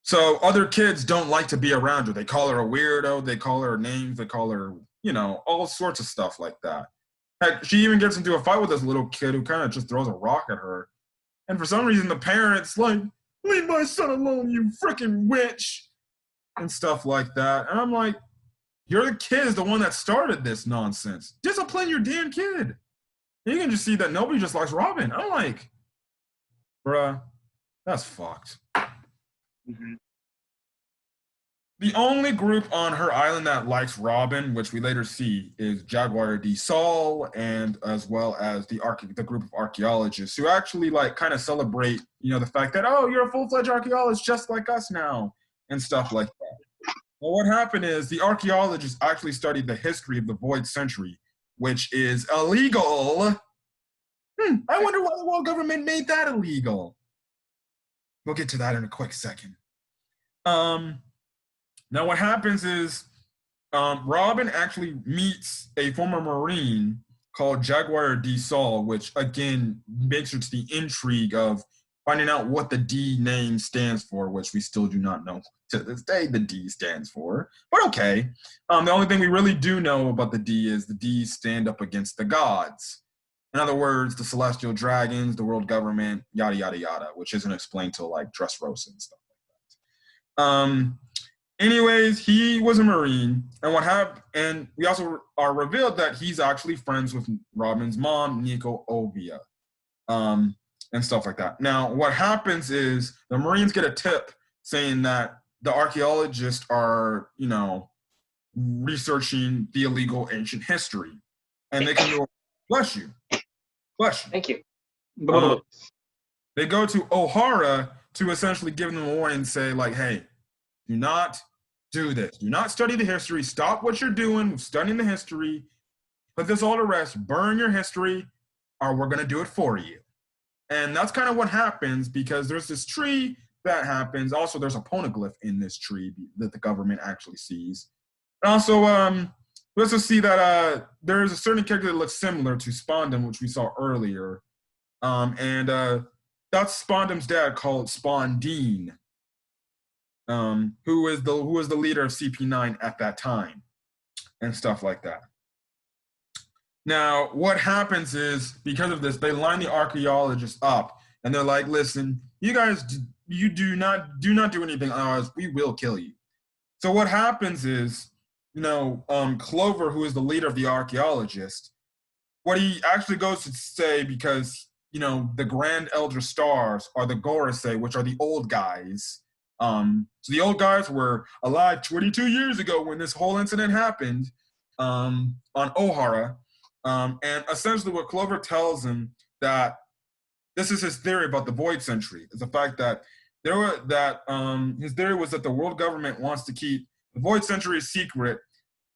So other kids don't like to be around her. They call her a weirdo. They call her names. They call her, all sorts of stuff like that. Heck, she even gets into a fight with this little kid who kind of just throws a rock at her. And for some reason, the parents like, leave my son alone, you freaking witch, and stuff like that. And I'm like, you're the kid is the one that started this nonsense. Discipline your damn kid. And you can just see that nobody just likes Robin. I'm like, bruh, that's fucked. Mm-hmm. The only group on her island that likes Robin, which we later see, is Jaguar D. Sol, and as well as the group of archaeologists who actually kind of celebrate, the fact that, oh, you're a full-fledged archaeologist just like us now, and stuff like that. Well, what happened is the archaeologists actually studied the history of the Void Century, which is illegal. I wonder why the world government made that illegal. We'll get to that in a quick second. Now, what happens is Robin actually meets a former Marine called Jaguar D. Sol, which, again, makes it to the intrigue of finding out what the D name stands for, which we still do not know to this day the D stands for. But okay. The only thing we really do know about the D is the D stand up against the gods. In other words, the celestial dragons, the world government, yada, yada, yada, which isn't explained till Dressrosa and stuff like that. Anyways, he was a Marine, and what happened? And we also are revealed that he's actually friends with Robin's mom, Nico Ovia, and stuff like that. Now, what happens is the Marines get a tip saying that the archaeologists are, researching the illegal ancient history, and they can go, bless you. Thank you. They go to Ohara to essentially give them a warning and say, hey, do not do this. Do not study the history. Stop what you're doing, studying the history. Put this all to rest. Burn your history, or we're going to do it for you. And that's kind of what happens because there's this tree that happens. Also, there's a poneglyph in this tree that the government actually sees. Also, let's just see that there is a certain character that looks similar to Spondum, which we saw earlier. And that's Spondum's dad called Spondine, who was the leader of CP9 at that time and stuff like that. Now, what happens is because of this, they line the archaeologists up and they're like, "Listen, you guys, you do not do anything, otherwise we will kill you." So what happens is, Clover, who is the leader of the archaeologists, what he actually goes to say, because the Grand Elder Stars are the Gorosei, which are the old guys. So the old guys were alive 22 years ago when this whole incident happened on Ohara. And essentially, what Clover tells him that this is his theory about the Void Century is the fact that his theory was that the world government wants to keep the Void Century secret,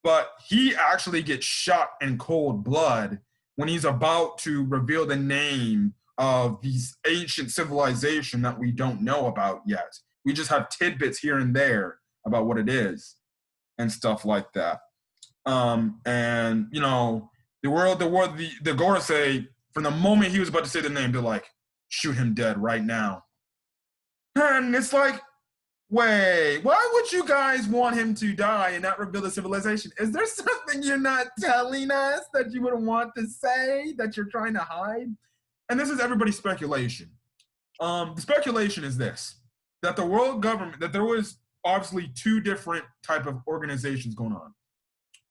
but he actually gets shot in cold blood when he's about to reveal the name of these ancient civilization that we don't know about yet. We just have tidbits here and there about what it is and stuff like that. And the Gorosei, from the moment he was about to say the name, they're like, shoot him dead right now. And it's like, wait, why would you guys want him to die and not rebuild a civilization? Is there something you're not telling us that you would want to say that you're trying to hide? And this is everybody's speculation. The speculation is this: that the world government, that there was obviously two different type of organizations going on,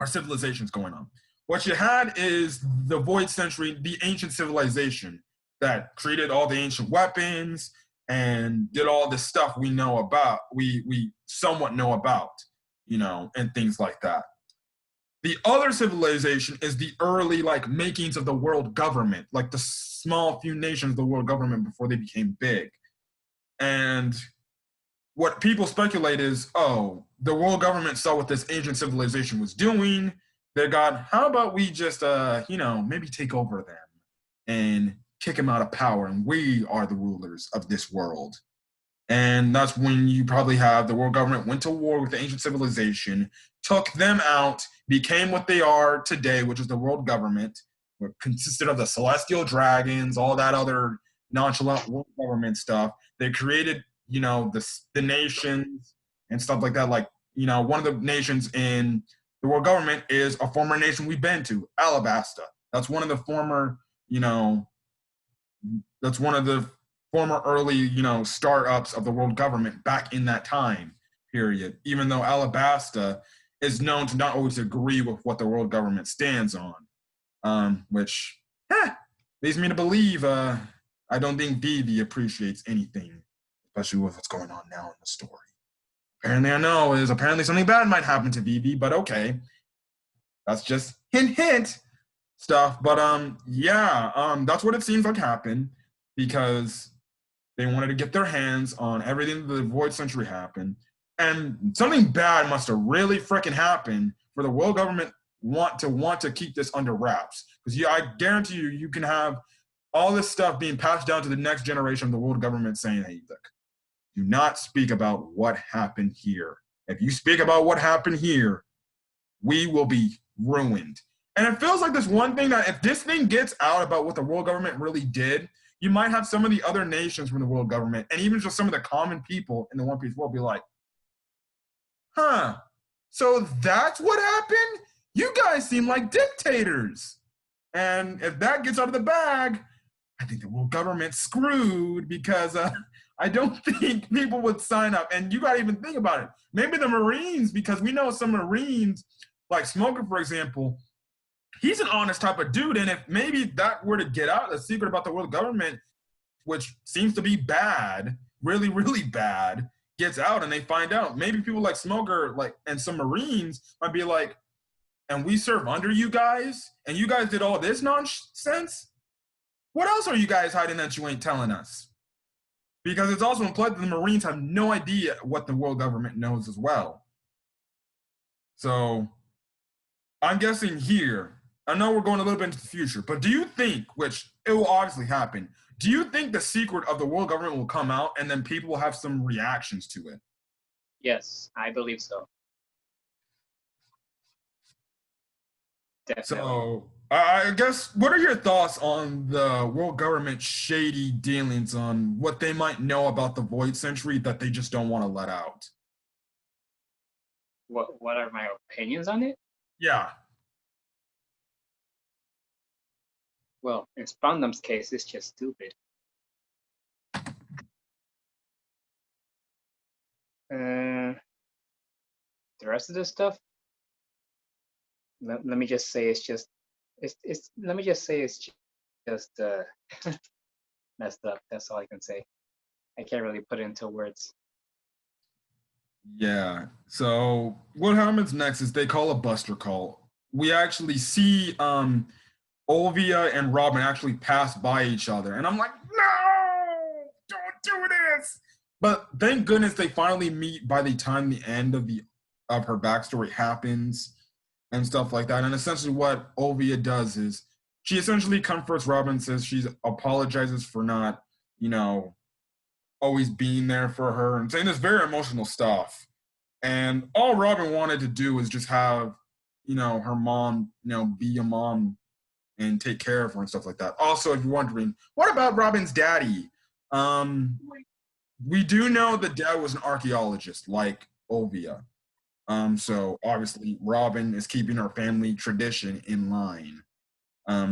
or civilizations going on. What you had is the Void Century, the ancient civilization that created all the ancient weapons and did all this stuff we know about, we somewhat know about, and things like that. The other civilization is the early makings of the world government, like the small few nations of the world government before they became big. And what people speculate is, oh, the world government saw what this ancient civilization was doing. They got, how about we just, maybe take over them and kick them out of power, and we are the rulers of this world. And that's when you probably have the world government went to war with the ancient civilization, took them out, became what they are today, which is the world government, which consisted of the celestial dragons, all that other nonchalant world government stuff. They created, the nations and stuff like that. One of the nations in the world government is a former nation we've been to, Alabasta. That's one of the former, that's one of the former early, startups of the world government back in that time period, even though Alabasta is known to not always agree with what the world government stands on, which leads me to believe I don't think Vivi appreciates anything, especially with what's going on now in the story. Apparently, I know is apparently something bad might happen to Vivi, but okay, that's just hint hint stuff. But that's what it seems like happened, because they wanted to get their hands on everything that the Void Century happened. And something bad must have really freaking happened for the world government want to keep this under wraps. Because I guarantee you can have all this stuff being passed down to the next generation of the world government saying, hey, look, do not speak about what happened here. If you speak about what happened here, we will be ruined. And it feels like this one thing that if this thing gets out about what the world government really did, you might have some of the other nations from the world government and even just some of the common people in the One Piece world be like, so that's what happened? You guys seem like dictators. And if that gets out of the bag, I think the world government's screwed, because I don't think people would sign up. And you got to even think about it. Maybe the Marines, because we know some Marines, like Smoker, for example, he's an honest type of dude. And if maybe that were to get out, the secret about the world government, which seems to be bad, really, really bad, gets out and they find out, maybe people like Smoker, and some Marines might be like, and we serve under you guys, and you guys did all this nonsense? What else are you guys hiding that you ain't telling us? Because it's also implied that the Marines have no idea what the world government knows as well. So I'm guessing here, I know we're going a little bit into the future, but do you think, which it will obviously happen, do you think the secret of the world government will come out and then people will have some reactions to it? Yes, I believe so. Definitely. So I guess, what are your thoughts on the world government shady dealings on what they might know about the Void Century that they just don't want to let out? What are my opinions on it? Yeah. Well, in Spandam's case, it's just stupid. Uh, the rest of the stuff, let me just say it's let me just say it's just messed up. That's all I can say. I can't really put it into words. Yeah. So what happens next is they call a buster call. We actually see Olvia and Robin actually pass by each other. And I'm like, no, don't do this. But thank goodness they finally meet by the time the end of her backstory happens and stuff like that. And essentially what Olvia does is she essentially comforts Robin, says she apologizes for not, you know, always being there for her and saying this very emotional stuff. And all Robin wanted to do was just have, her mom, be a mom and take care of her and stuff like that. Also, if you're wondering, what about Robin's daddy? Um, we do know that dad was an archaeologist, like Olvia. So obviously, Robin is keeping her family tradition in line.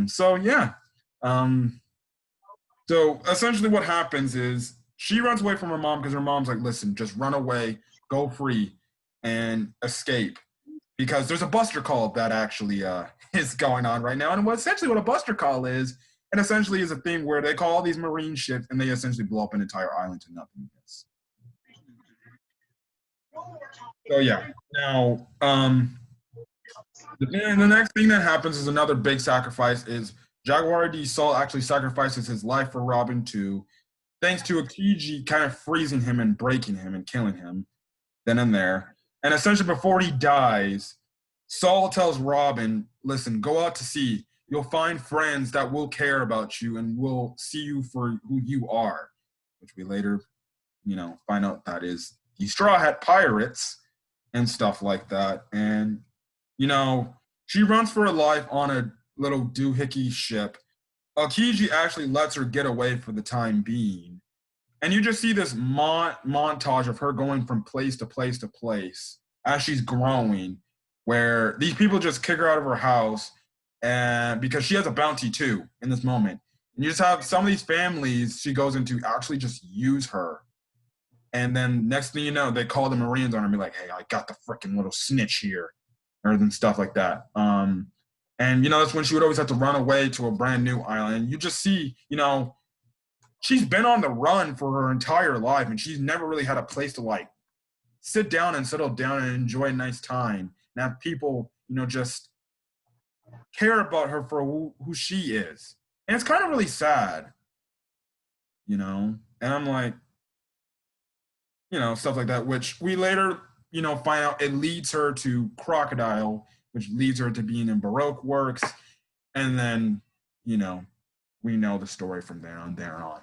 So yeah. Um, so essentially, what happens is she runs away from her mom because her mom's like, "Listen, just run away, go free, and escape." Because there's a buster call that actually is going on right now. And what a buster call is, and essentially is a thing where they call all these marine ships and they essentially blow up an entire island to nothingness. So yeah. Now, the next thing that happens is another big sacrifice. Is Jaguar D Sol actually sacrifices his life for Robin too, thanks to Akiji kind of freezing him and breaking him and killing him then and there. And essentially, before he dies, Saul tells Robin, listen, go out to sea. You'll find friends that will care about you and will see you for who you are, which we later, find out that is the Straw Hat Pirates and stuff like that. And, you know, she runs for her life on a little doohickey ship. Akiji actually lets her get away for the time being. And you just see this montage of her going from place to place to place as she's growing, where these people just kick her out of her house, and because she has a bounty too in this moment. And you just have some of these families she goes into actually just use her. And then next thing you know, they call the Marines on her and be like, hey, I got the freaking little snitch here, or and stuff like that. And that's when she would always have to run away to a brand new island. You just see, she's been on the run for her entire life and she's never really had a place to like sit down and settle down and enjoy a nice time and have people just care about her for who she is. And it's kind of really sad, and I'm like, stuff like that, which we later find out it leads her to Crocodile, which leads her to being in Baroque works, and then you know we know the story from there on.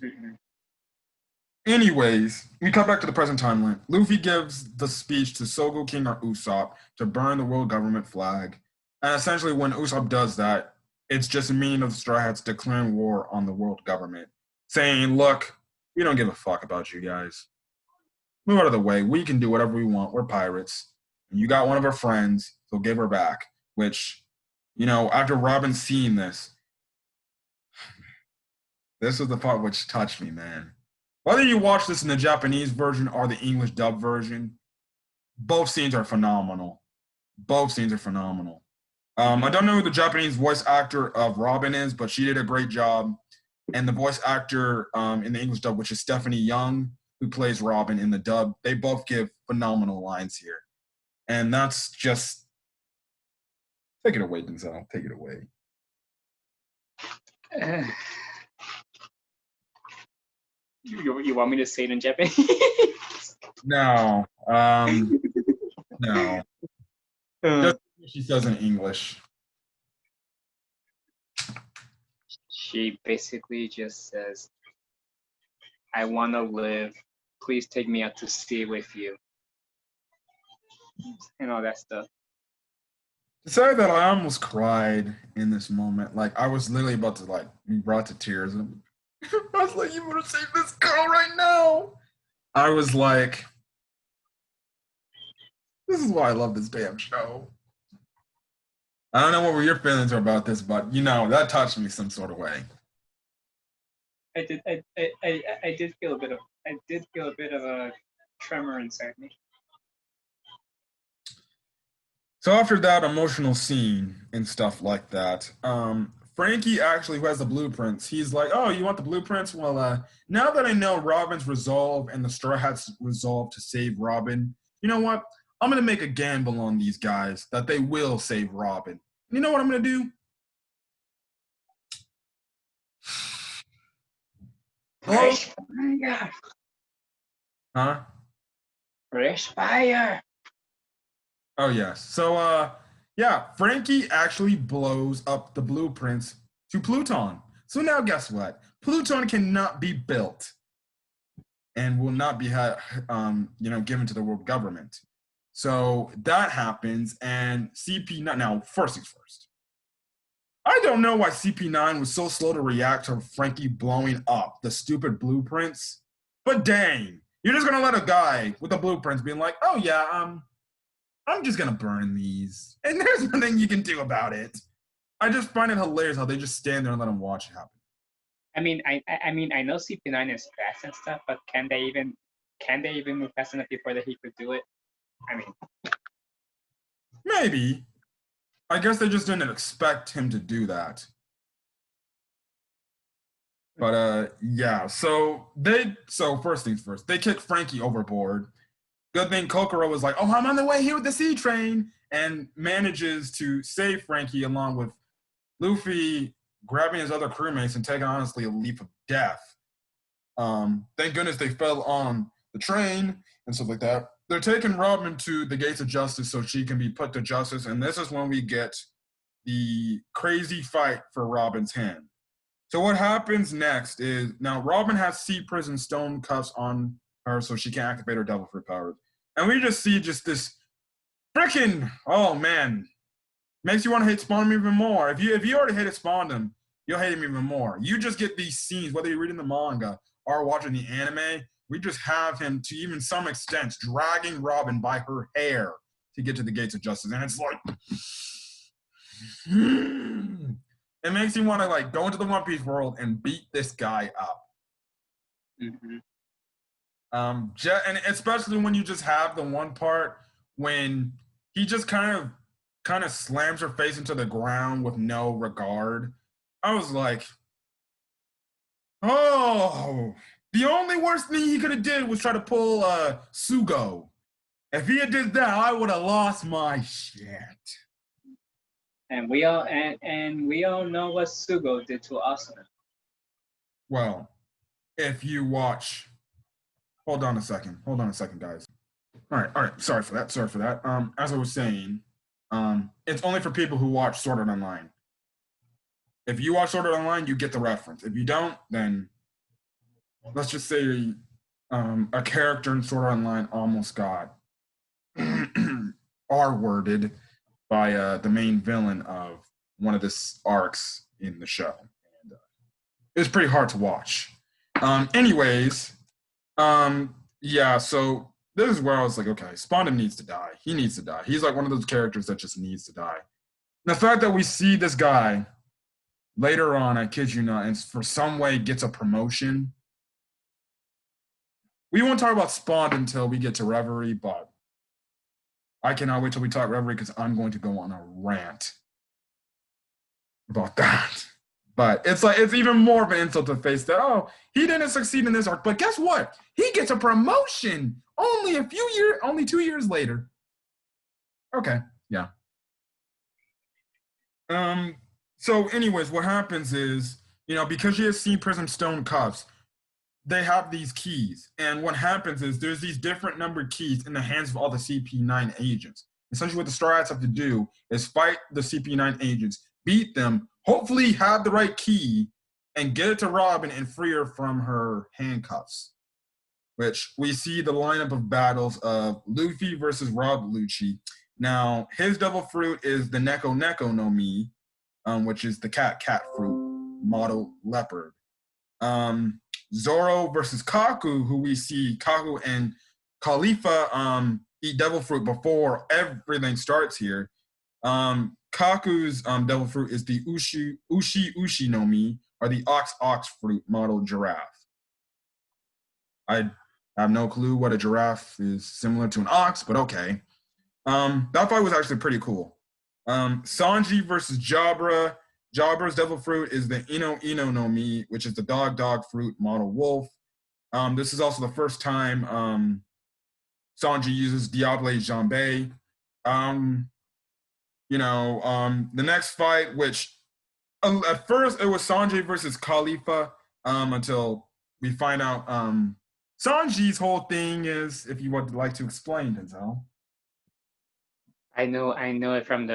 Mm-hmm. Anyways, we come back to the present timeline. Luffy gives the speech to Sogo King or Usopp to burn the world government flag. And essentially, when Usopp does that, it's just a meaning of the Straw Hats declaring war on the world government, saying, look, we don't give a fuck about you guys. Move out of the way. We can do whatever we want. We're pirates. And you got one of our friends, so give her back. Which, after Robin seeing this was the part which touched me, man. Whether you watch this in the Japanese version or the English dub version, both scenes are phenomenal. Both scenes are phenomenal. I don't know who the Japanese voice actor of Robin is, but she did a great job. And the voice actor in the English dub, which is Stephanie Young, who plays Robin in the dub, they both give phenomenal lines here. And that's just take it away, Denzel. Take it away. You want me to say it in Japanese? No. No. Just she says in English. She basically just says, I want to live. Please take me out to sea with you. And all that stuff. To say that I almost cried in this moment, like I was literally about to like be brought to tears. And I was like, "You want to save this girl right now?" I was like, "This is why I love this damn show." I don't know what your feelings are about this, but that touched me some sort of way. I did feel a bit of a tremor inside me. So after that emotional scene and stuff like that, Frankie actually, who has the blueprints, he's like, "Oh, you want the blueprints? Well, now that I know Robin's resolve and the Straw Hats' resolve to save Robin, you know what? I'm gonna make a gamble on these guys that they will save Robin. And you know what I'm gonna do? Hello? Fresh fire! Huh? Fresh fire! Oh yes. So yeah, Frankie actually blows up the blueprints to Pluton. So now guess what? Pluton cannot be built and will not be given to the world government. So that happens, and CP9. Now, first things first. I don't know why CP9 was so slow to react to Frankie blowing up the stupid blueprints, but dang, you're just gonna let a guy with the blueprints being like, "Oh yeah, I'm just gonna burn these, and there's nothing you can do about it." I just find it hilarious how they just stand there and let him watch it happen. I know CP9 is fast and stuff, but can they even move fast enough before that he could do it? I mean, Maybe. I guess they just didn't expect him to do that. But yeah. So first things first, they kick Frankie overboard. Good thing Kokoro was like, "Oh, I'm on the way here with the C train," and manages to save Frankie along with Luffy grabbing his other crewmates and taking honestly a leap of death. Thank goodness they fell on the train and stuff like that. They're taking Robin to the gates of justice so she can be put to justice, and this is when we get the crazy fight for Robin's hand. So what happens next is now Robin has sea prison stone cuffs on her so she can activate her devil fruit powers. And we just see just this freaking, oh man, makes you want to hate Spawn even more. If you already hated Spawn, you'll hate him even more. You just get these scenes, whether you're reading the manga or watching the anime, we just have him to even some extent dragging Robin by her hair to get to the gates of justice. And it's like it makes you want to like go into the One Piece world and beat this guy up. mm-hmm. And especially when you just have the one part when he just kind of slams her face into the ground with no regard. I was like, oh, the only worst thing he could have did was try to pull Sugo. If he had did that, I would have lost my shit. And we all know what Sugo did to Asuna. Well, if you watch, hold on a second, guys. All right. Sorry for that. As I was saying, it's only for people who watch Sword Art Online. If you watch Sword Art Online, you get the reference. If you don't, then let's just say a character in Sword Art Online almost got R-worded by the main villain of one of the arcs in the show. And, it was pretty hard to watch. Anyways, yeah, so this is where I was like, okay, Spondon needs to die. He needs to die. He's like one of those characters that just needs to die. And the fact that we see this guy later on, I kid you not, and for some way gets a promotion. We won't talk about Spawn until we get to Reverie, but I cannot wait till we talk Reverie because I'm going to go on a rant about that. But it's like it's even more of an insult to face that, oh, he didn't succeed in this arc. But guess what? He gets a promotion only 2 years later. Okay, yeah. So anyways, what happens is, because she has seen Prism Stone cuffs, they have these keys. And what happens is there's these different numbered keys in the hands of all the CP9 agents. Essentially what the Star Hats have to do is fight the CP9 agents, beat them, hopefully have the right key, and get it to Robin and free her from her handcuffs. Which we see the lineup of battles of Luffy versus Rob Lucci. Now, his devil fruit is the Neko Neko no Mi, which is the cat fruit model leopard. Um, Zoro versus Kaku, who we see Kaku and Khalifa eat devil fruit before everything starts here. Kaku's devil fruit is the Ushi no Mi, or the ox fruit model giraffe. I have no clue what a giraffe is similar to an ox, but okay. That fight was actually pretty cool. Sanji versus Jabra. Jabra's devil fruit is the Ino no Mi, which is the dog fruit model wolf. This is also the first time Sanji uses Diable Jambe. Um, the next fight, which at first it was Sanji versus Khalifa, until we find out Sanji's whole thing is, if you would like to explain, Denzel. I know it from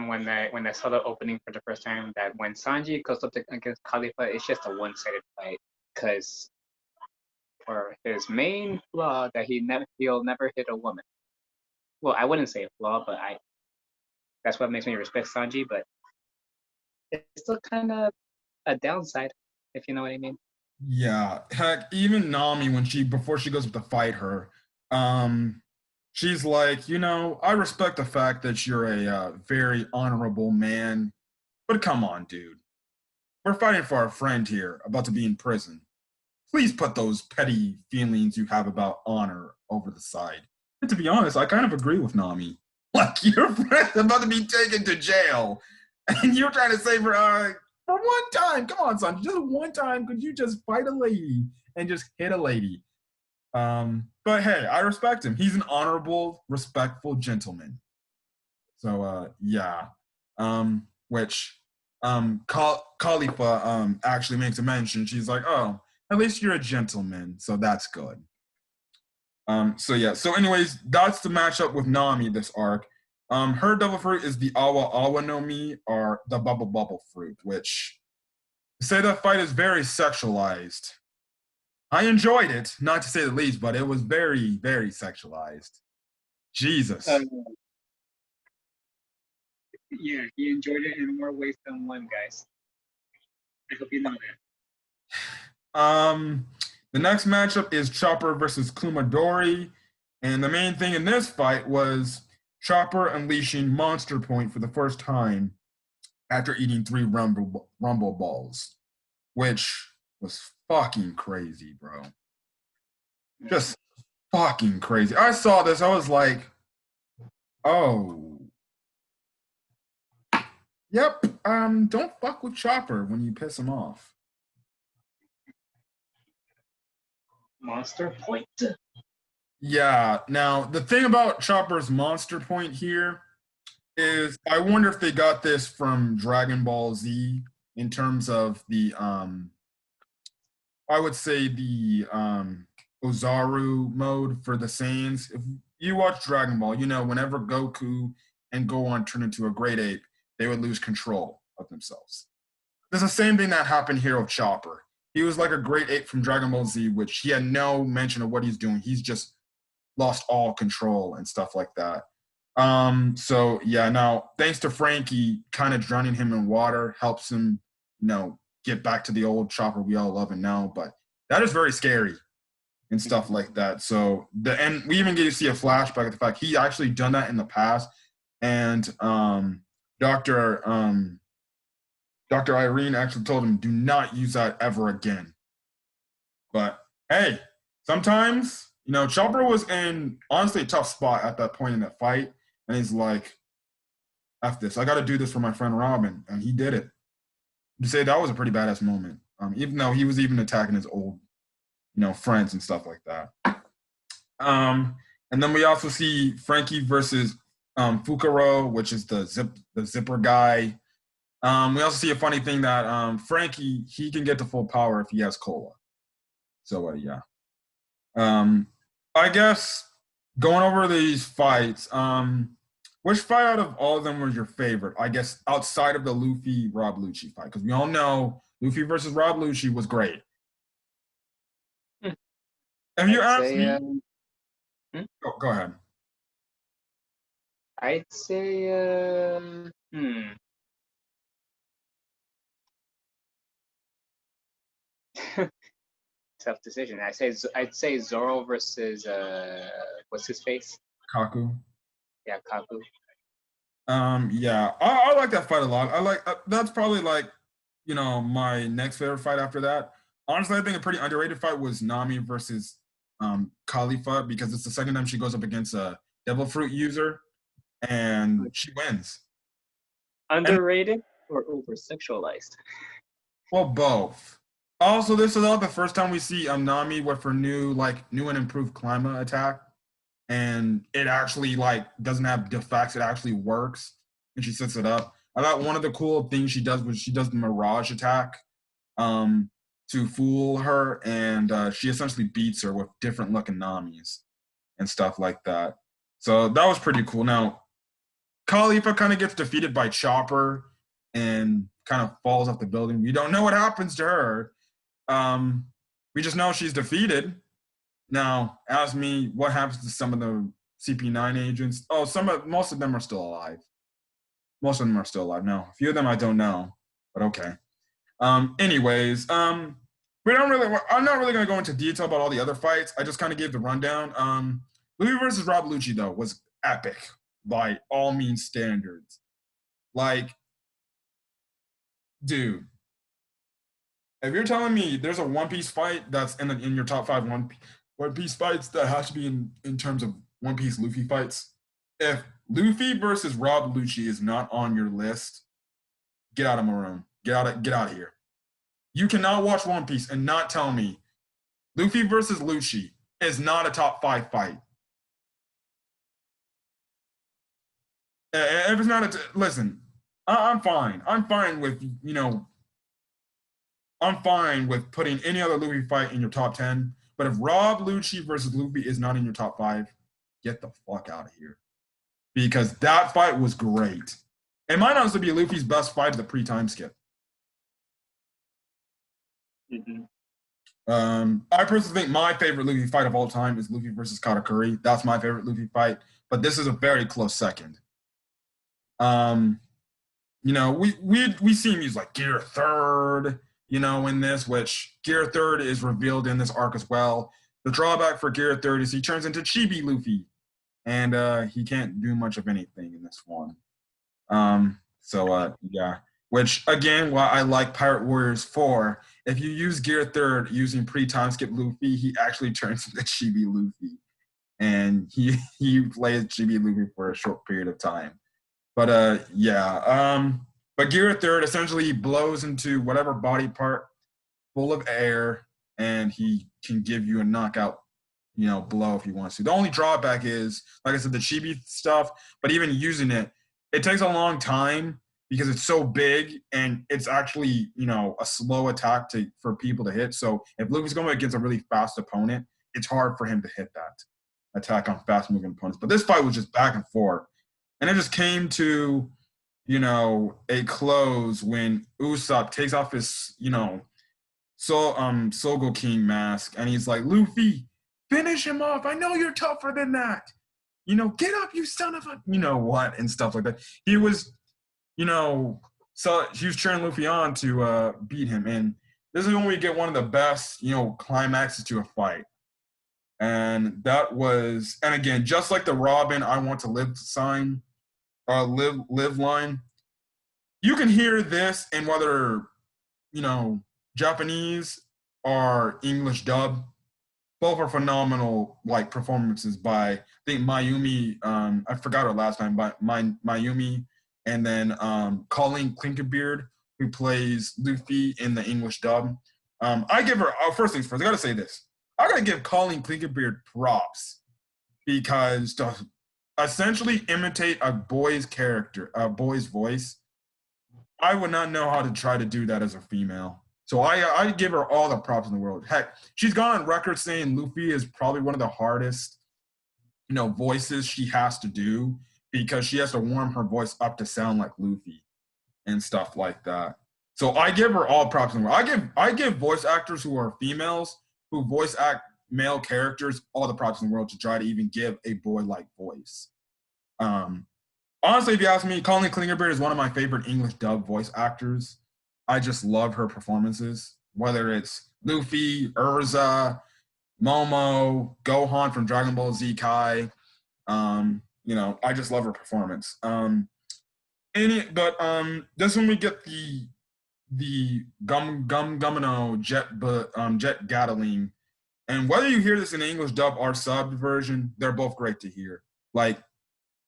when I saw the opening for the first time that when Sanji goes up against Khalifa, it's just a one-sided fight because for his main flaw that he'll never hit a woman. Well, I wouldn't say a flaw, but that's what makes me respect Sanji. But it's still kind of a downside, if you know what I mean. Yeah, heck, even Nami, when before she goes up to fight her, she's like, I respect the fact that you're a very honorable man, but come on, dude, we're fighting for our friend here, about to be in prison. Please put those petty feelings you have about honor over the side. And to be honest, I kind of agree with Nami. Like, your friend's about to be taken to jail, and you're trying to save her. For one time, come on, son, just one time, could you just fight a lady and just hit a lady? But hey, I respect him. He's an honorable, respectful gentleman. So yeah. Which Khalifa actually makes a mention. She's like, oh, at least you're a gentleman, so that's good. So yeah. So anyways, that's the matchup with Nami this arc. Her devil fruit is the Awa Awa no Mi, or the Bubble fruit, which say that fight is very sexualized. I enjoyed it, not to say the least, but it was very, very sexualized. Jesus. Yeah, he enjoyed it in more ways than one, guys. I hope you know that. The next matchup is Chopper versus Kumadori. And the main thing in this fight was Chopper unleashing Monster Point for the first time after eating 3 rumble balls, which was fucking crazy, bro. Just fucking crazy. I saw this, I was like, oh. Yep, don't fuck with Chopper when you piss him off. Monster Point. Yeah, now the thing about Chopper's Monster Point here is I wonder if they got this from Dragon Ball Z in terms of the I would say the Ozaru mode for the Saiyans. If you watch Dragon Ball, whenever Goku and Gohan turn into a great ape, they would lose control of themselves. There's the same thing that happened here with Chopper. He was like a great ape from Dragon Ball Z, which he had no mention of what he's doing. He's just lost all control and stuff like that. So yeah, now thanks to Frankie kind of drowning him in water helps him, get back to the old Chopper we all love and know. But that is very scary and stuff like that. So and we even get to see a flashback of the fact he actually done that in the past. And Dr. Irene actually told him, do not use that ever again. But hey, sometimes, Chopper was in honestly a tough spot at that point in that fight. And he's like, F this. I got to do this for my friend Robin. And he did it. To say that was a pretty badass moment. Even though he was even attacking his old, friends and stuff like that. And then we also see Frankie versus Fukuro, which is the zipper guy. We also see a funny thing that Frankie, he can get to full power if he has cola. So yeah. I guess going over these fights, which fight out of all of them was your favorite? I guess outside of the Luffy Rob Lucci fight, because we all know Luffy versus Rob Lucci was great. If you ask me, go ahead. I'd say, tough decision. I'd say Zoro versus what's his face? Kaku. Yeah, Kaku. Yeah, I like that fight a lot. I like that's probably like, my next favorite fight after that. Honestly, I think a pretty underrated fight was Nami versus Khalifa, because it's the second time she goes up against a devil fruit user and she wins. And Underrated or over sexualized? well, both. Also, this is not the first time we see Nami with her new and improved climate attack, and it actually like doesn't have defects. It actually works, and she sets it up. I thought one of the cool things she does was she does the mirage attack um, to fool her, and she essentially beats her with different looking Namis and stuff like that. So that was pretty cool. Now, Khalifa kind of gets defeated by Chopper and kind of falls off the building. We don't know what happens to her. Um, we just know she's defeated. Now, ask me what happens to some of the CP9 agents. Oh, most of them are still alive. Most of them are still alive. No, a few of them I don't know, but okay. Anyways, we don't really. I'm not really going to go into detail about all the other fights. I just kind of gave the rundown. Louis versus Rob Lucci though was epic by all means standards. Like, dude, if you're telling me there's a One Piece fight that's in your top five One Piece fights that has to be in terms of One Piece Luffy fights, if Luffy versus Rob Lucci is not on your list, get out of my room. Get out of here. You cannot watch One Piece and not tell me Luffy versus Lucci is not a top five fight. If it's not listen, I'm fine. I'm fine with I'm fine with putting any other Luffy fight in your top 10. But if Rob Lucci versus Luffy is not in your top five, get the fuck out of here. Because that fight was great. It might honestly be Luffy's best fight of the pre-time skip. Mm-hmm. I personally think my favorite Luffy fight of all time is Luffy versus Katakuri. That's my favorite Luffy fight, but this is a very close second. Um, we see him use like Gear Third, in this, which Gear Third is revealed in this arc as well. The drawback for Gear Third is he turns into Chibi Luffy, and he can't do much of anything in this one. Yeah. Which again, why I like Pirate Warriors 4. If you use Gear Third using pre-time skip Luffy, he actually turns into Chibi Luffy. And he plays Chibi Luffy for a short period of time. But but Gear Third essentially blows into whatever body part full of air, and he can give you a knockout, blow if he wants to. The only drawback is, like I said, the chibi stuff, but even using it, it takes a long time because it's so big and it's actually, a slow attack for people to hit. So if Luffy's going against a really fast opponent, it's hard for him to hit that attack on fast moving opponents. But this fight was just back and forth. And it just came to, a close when Usopp takes off his, Sogo King mask, and he's like, Luffy, finish him off. I know you're tougher than that. Get up, you son of a, what, and stuff like that. He was, so he was cheering Luffy on to beat him. And this is when we get one of the best, climaxes to a fight. And that was, and again, just like the Robin I want to live sign, live line, you can hear this in whether, Japanese or English dub. Both are phenomenal, like performances by, I think, Mayumi. I forgot her last name, but Mayumi, and then Colleen Clinkerbeard, who plays Luffy in the English dub. I give her, first things first, I gotta say this. I gotta give Colleen Clinkerbeard props because to essentially imitate a boy's character, a boy's voice, I would not know how to try to do that as a female. So I give her all the props in the world. Heck, she's gone on record saying Luffy is probably one of the hardest, voices she has to do because she has to warm her voice up to sound like Luffy and stuff like that. So I give her all props in the world. I give voice actors who are females who voice act male characters all the props in the world to try to even give a boy-like voice. Honestly, if you ask me, Colleen Klingerbeard is one of my favorite English dub voice actors. I just love her performances, whether it's Luffy, Urza, Momo, Gohan from Dragon Ball Z Kai. I just love her performance. This when we get the Gumino Jet Gatling, and whether you hear this in English dub or sub version, they're both great to hear. Like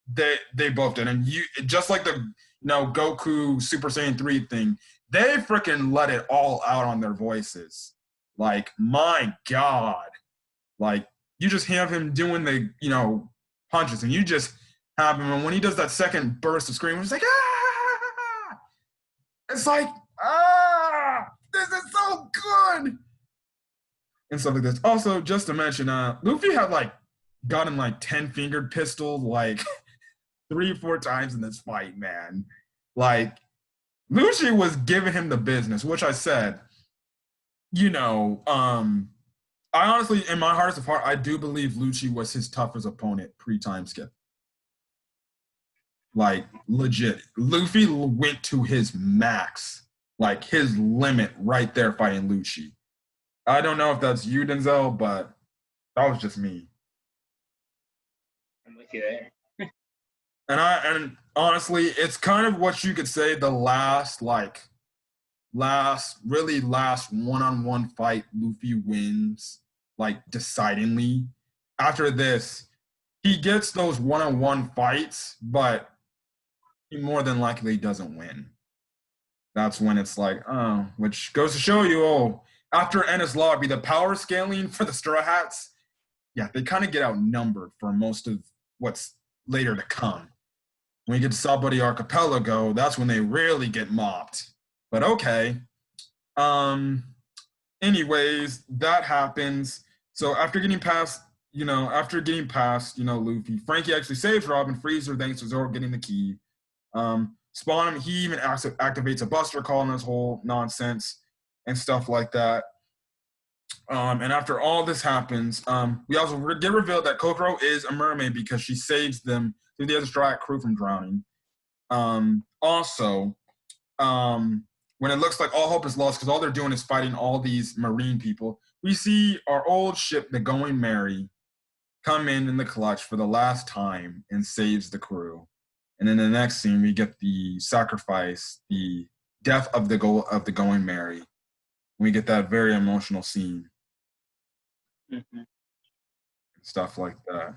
they both did, and you just like the Goku Super Saiyan 3 thing, they freaking let it all out on their voices. Like my God, like you just have him doing the punches, and you just have him, and when he does that second burst of screaming, it's like ah, it's like this is so good and stuff like this. Also, just to mention, Luffy had like gotten like 10-fingered pistol like 3-4 times in this fight, man. Like Lucci was giving him the business, which I said, I honestly, in my heart of heart, I do believe Lucci was his toughest opponent pre-time skip. Like legit, Luffy went to his max, like his limit right there fighting Lucci. I don't know if that's you, Denzel, but that was just me. I'm with you there. And honestly, it's kind of what you could say the last one-on-one fight Luffy wins like decidingly. After this, he gets those one-on-one fights, but he more than likely doesn't win. That's when it's like, oh, which goes to show you, after Enies Lobby, the power scaling for the Straw Hats, yeah, they kind of get outnumbered for most of what's later to come. When you get to Sabori Archipelago, that's when they really get mopped. But okay. Anyways, that happens. So after getting past, Luffy, Frankie actually saves Robin, frees her thanks to Zoro getting the key. Spawn, he even activates a Buster Call and this whole nonsense and stuff like that. And after all this happens, we also get revealed that Kokoro is a mermaid because she saves them through the other Straw crew from drowning. Also, when it looks like all hope is lost because all they're doing is fighting all these marine people, we see our old ship, the Going Merry, come in the clutch for the last time and saves the crew. And in the next scene, we get the sacrifice, the death of the Going Merry. We get that very emotional scene. Mm-hmm. Stuff like that.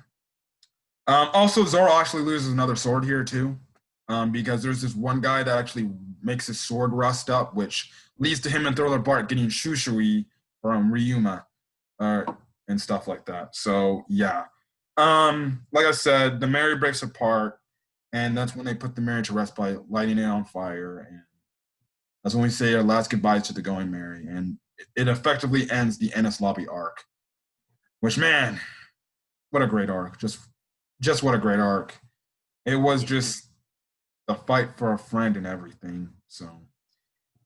Also, Zoro actually loses another sword here too, because there's this one guy that actually makes his sword rust up, which leads to him and Thriller Bart getting Shushui from Ryuma, and stuff like that. So yeah, like I said, the Merry breaks apart, and that's when they put the Merry to rest by lighting it on fire, and that's when we say our last goodbyes to the Going Merry, and it effectively ends the Enies Lobby arc. Which, man, what a great arc! Just what a great arc! It was just the fight for a friend and everything. So,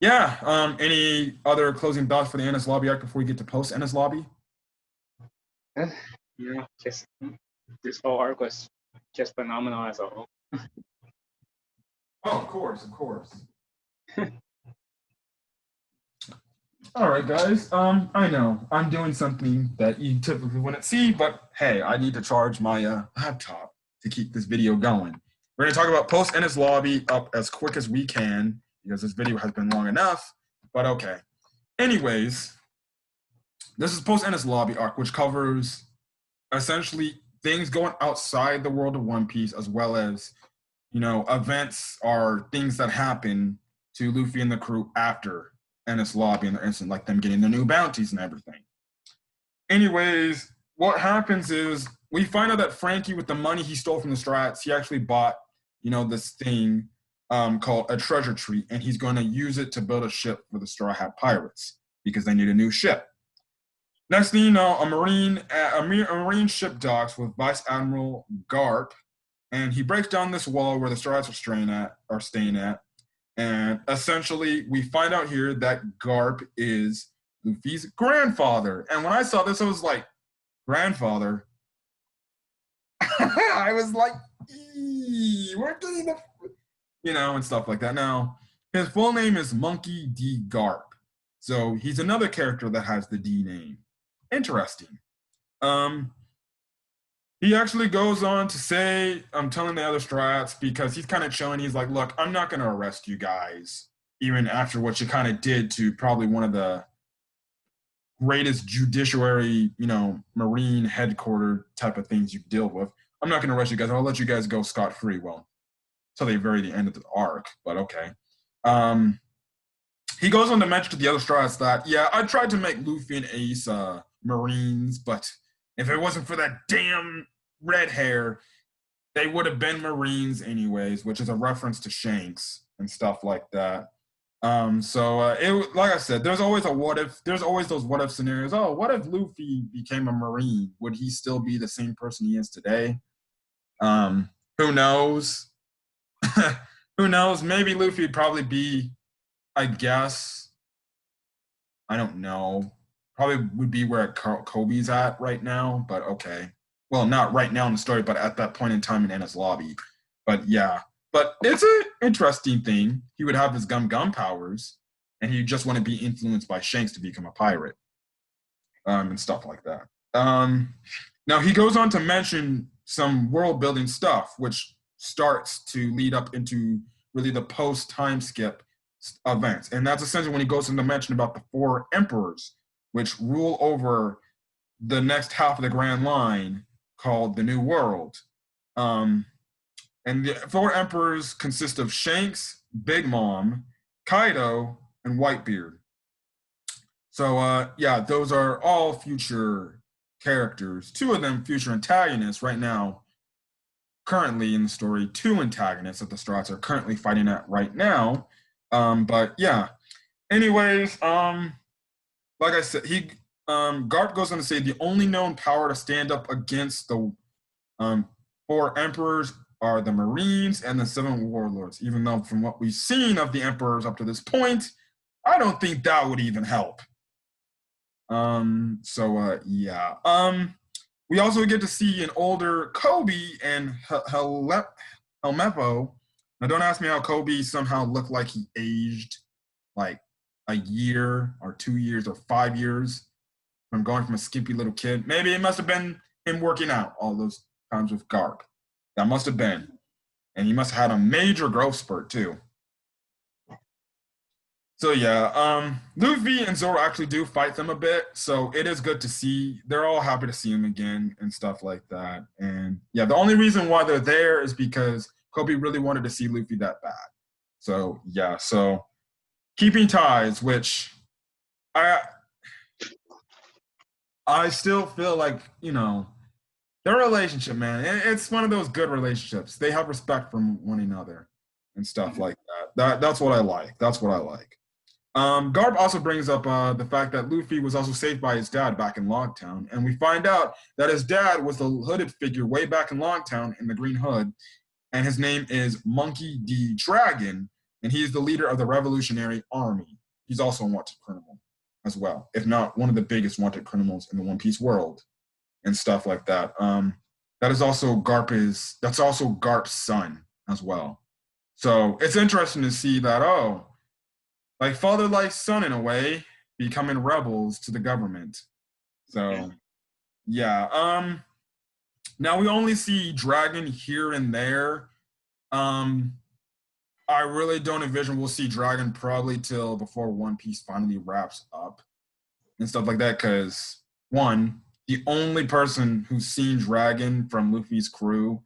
yeah. Any other closing thoughts for the Enies Lobby arc before we get to post Enies Lobby? Just this whole arc was just phenomenal as a whole. Oh, of course. All right, guys. I know I'm doing something that you typically wouldn't see, but hey, I need to charge my laptop to keep this video going. We're going to talk about post Enies Lobby up as quick as we can because this video has been long enough, but okay. Anyways, this is post Enies Lobby arc, which covers essentially things going outside the world of One Piece, as well as, events or things that happen to Luffy and the crew after Enies Lobby in the instant, like them getting the new bounties and everything. Anyways, what happens is we find out that Frankie, with the money he stole from the Strats, he actually bought, this thing called a treasure tree, and he's going to use it to build a ship for the Straw Hat Pirates because they need a new ship. Next thing you know, a marine ship docks with Vice Admiral Garp, and he breaks down this wall where the Straw Hats are staying at. And essentially, we find out here that Garp is Luffy's grandfather. And when I saw this, I was like, grandfather? I was like, Luffy, we're getting the, and stuff like that. Now, his full name is Monkey D. Garp. So he's another character that has the D name. Interesting. Um, he actually goes on to say, I'm telling the other strats because he's kind of chilling. He's like, look, I'm not going to arrest you guys, even after what you kind of did to probably one of the greatest judiciary, Marine headquarter type of things you deal with. I'm not going to arrest you guys. I'll let you guys go scot free. Well, till the very end of the arc, but okay. He goes on to mention to the other strats that, yeah, I tried to make Luffy and Ace Marines, but if it wasn't for that damn red hair, they would have been Marines anyways, which is a reference to Shanks and stuff like that. It, like I said, there's always a what if. There's always those what if scenarios. Oh, what if Luffy became a Marine? Would he still be the same person he is today? Who knows? Who knows? Maybe Luffy would probably be, I guess, I don't know. Probably would be where Kobe's at right now, but okay. Well, not right now in the story, but at that point in time in Enies Lobby. But yeah. But it's an interesting thing. He would have his gum powers, and he just want to be influenced by Shanks to become a pirate, and stuff like that. Now he goes on to mention some world building stuff, which starts to lead up into really the post time skip events, and that's essentially when he goes into mention about the 4 emperors, which rule over the next half of the Grand Line called the New World. And the 4 emperors consist of Shanks, Big Mom, Kaido, and Whitebeard. So, yeah, those are all future characters. 2 of them future antagonists right now. Currently in the story, 2 antagonists that the Strats are currently fighting at right now. But yeah. Anyways, like I said, Garp goes on to say the only known power to stand up against the 4 emperors are the Marines and the 7 warlords, even though from what we've seen of the emperors up to this point, I don't think that would even help. Yeah. We also get to see an older Kobe and Helmeppo. Now, don't ask me how Kobe somehow looked like he aged like a year or 2 years or 5 years from going from a skimpy little kid. Maybe it must have been him working out all those times with Garp. That must have been. And he must have had a major growth spurt too. So yeah, Luffy and Zoro actually do fight them a bit, so it is good to see. They're all happy to see him again and stuff like that. And yeah, the only reason why they're there is because Kobe really wanted to see Luffy that bad. So yeah, so keeping ties, which I still feel like, their relationship, man, it's one of those good relationships. They have respect from one another and stuff like that. That's what I like. That's what I like. Garb also brings up the fact that Luffy was also saved by his dad back in Logtown, and we find out that his dad was the hooded figure way back in Logtown in the Green Hood, and his name is Monkey D. Dragon, and he's the leader of the Revolutionary Army. He's also a wanted criminal as well, if not one of the biggest wanted criminals in the One Piece world and stuff like that. That's also Garp's son as well. So it's interesting to see that, like father like son in a way, becoming rebels to the government. So yeah. Now we only see Dragon here and there. I really don't envision we'll see Dragon probably till before One Piece finally wraps up and stuff like that. Because one, the only person who's seen Dragon from Luffy's crew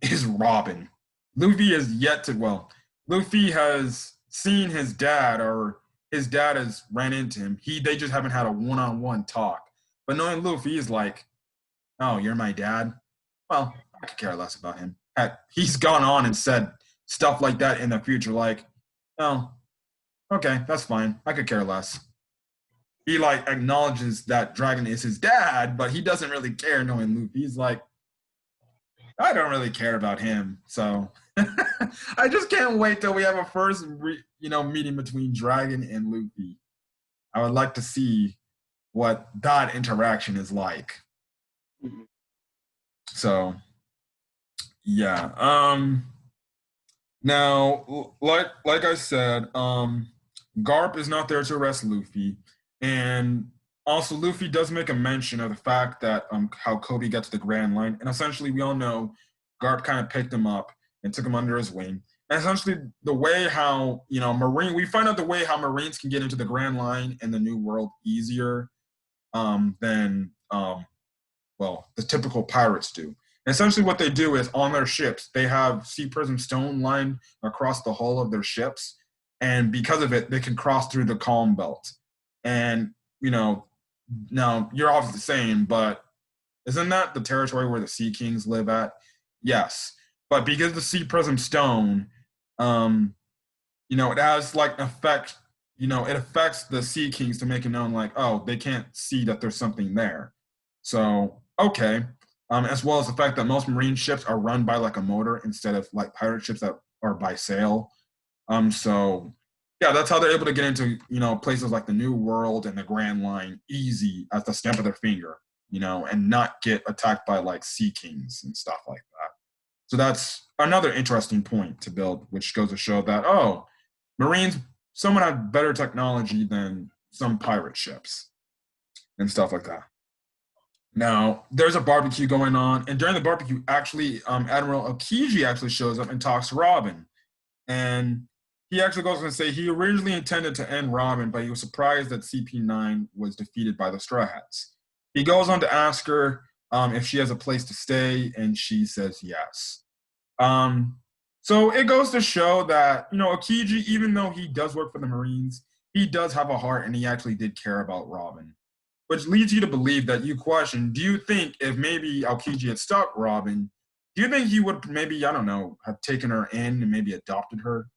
is Robin. Luffy is yet to, Luffy has seen his dad, or his dad has ran into him. They just haven't had a one-on-one talk. But knowing Luffy is like, oh, you're my dad? Well, I could care less about him. Heck, he's gone on and said stuff like that in the future, like, oh, okay, that's fine. I could care less. He like acknowledges that Dragon is his dad, but he doesn't really care knowing Luffy. He's like, I don't really care about him. So I just can't wait till we have a first, meeting between Dragon and Luffy. I would like to see what that interaction is like. So, Yeah. Now, like I said, Garp is not there to arrest Luffy, and also Luffy does make a mention of the fact that how Kobe got to the Grand Line, and essentially we all know Garp kind of picked him up and took him under his wing. And essentially the way how Marine we find out the way how Marines can get into the Grand Line in the New World easier than well, the typical pirates do. And essentially, what they do is on their ships, they have sea prism stone lined across the hull of their ships. And because of it, they can cross through the calm belt. And, now you're obviously saying, but isn't that the territory where the Sea Kings live at? Yes. But because the sea prism stone, um, it has like an effect, it affects the Sea Kings to make it known like, oh, they can't see that there's something there. So, okay. As well as the fact that most marine ships are run by like a motor instead of like pirate ships that are by sail. So yeah, that's how they're able to get into, places like the New World and the Grand Line easy at the stamp of their finger, and not get attacked by like Sea Kings and stuff like that. So that's another interesting point to build, which goes to show that, oh, Marines, someone had better technology than some pirate ships and stuff like that. Now, there's a barbecue going on, and during the barbecue, actually, Admiral Okiji actually shows up and talks to Robin. And he actually goes on to say he originally intended to end Robin, but he was surprised that CP9 was defeated by the Straw Hats. He goes on to ask her if she has a place to stay, and she says yes. Um, so it goes to show that, Okiji, even though he does work for the Marines, he does have a heart and he actually did care about Robin. Which leads you to believe that you question, do you think if maybe Aokiji had stuck Robin, do you think he would maybe, I don't know, have taken her in and maybe adopted her?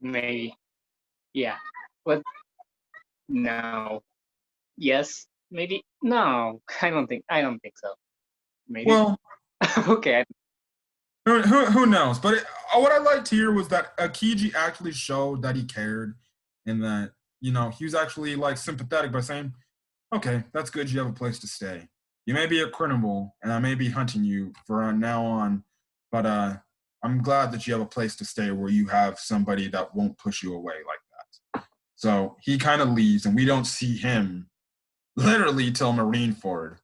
Maybe, yeah, but no. Yes, maybe. No, I don't think. I don't think so. Maybe. Well, Okay. who knows? But what I liked here was that Akiji actually showed that he cared and that, he was actually like sympathetic by saying, okay, that's good. You have a place to stay. You may be a criminal and I may be hunting you from now on, but I'm glad that you have a place to stay where you have somebody that won't push you away like that. So he kind of leaves and we don't see him literally till Marineford.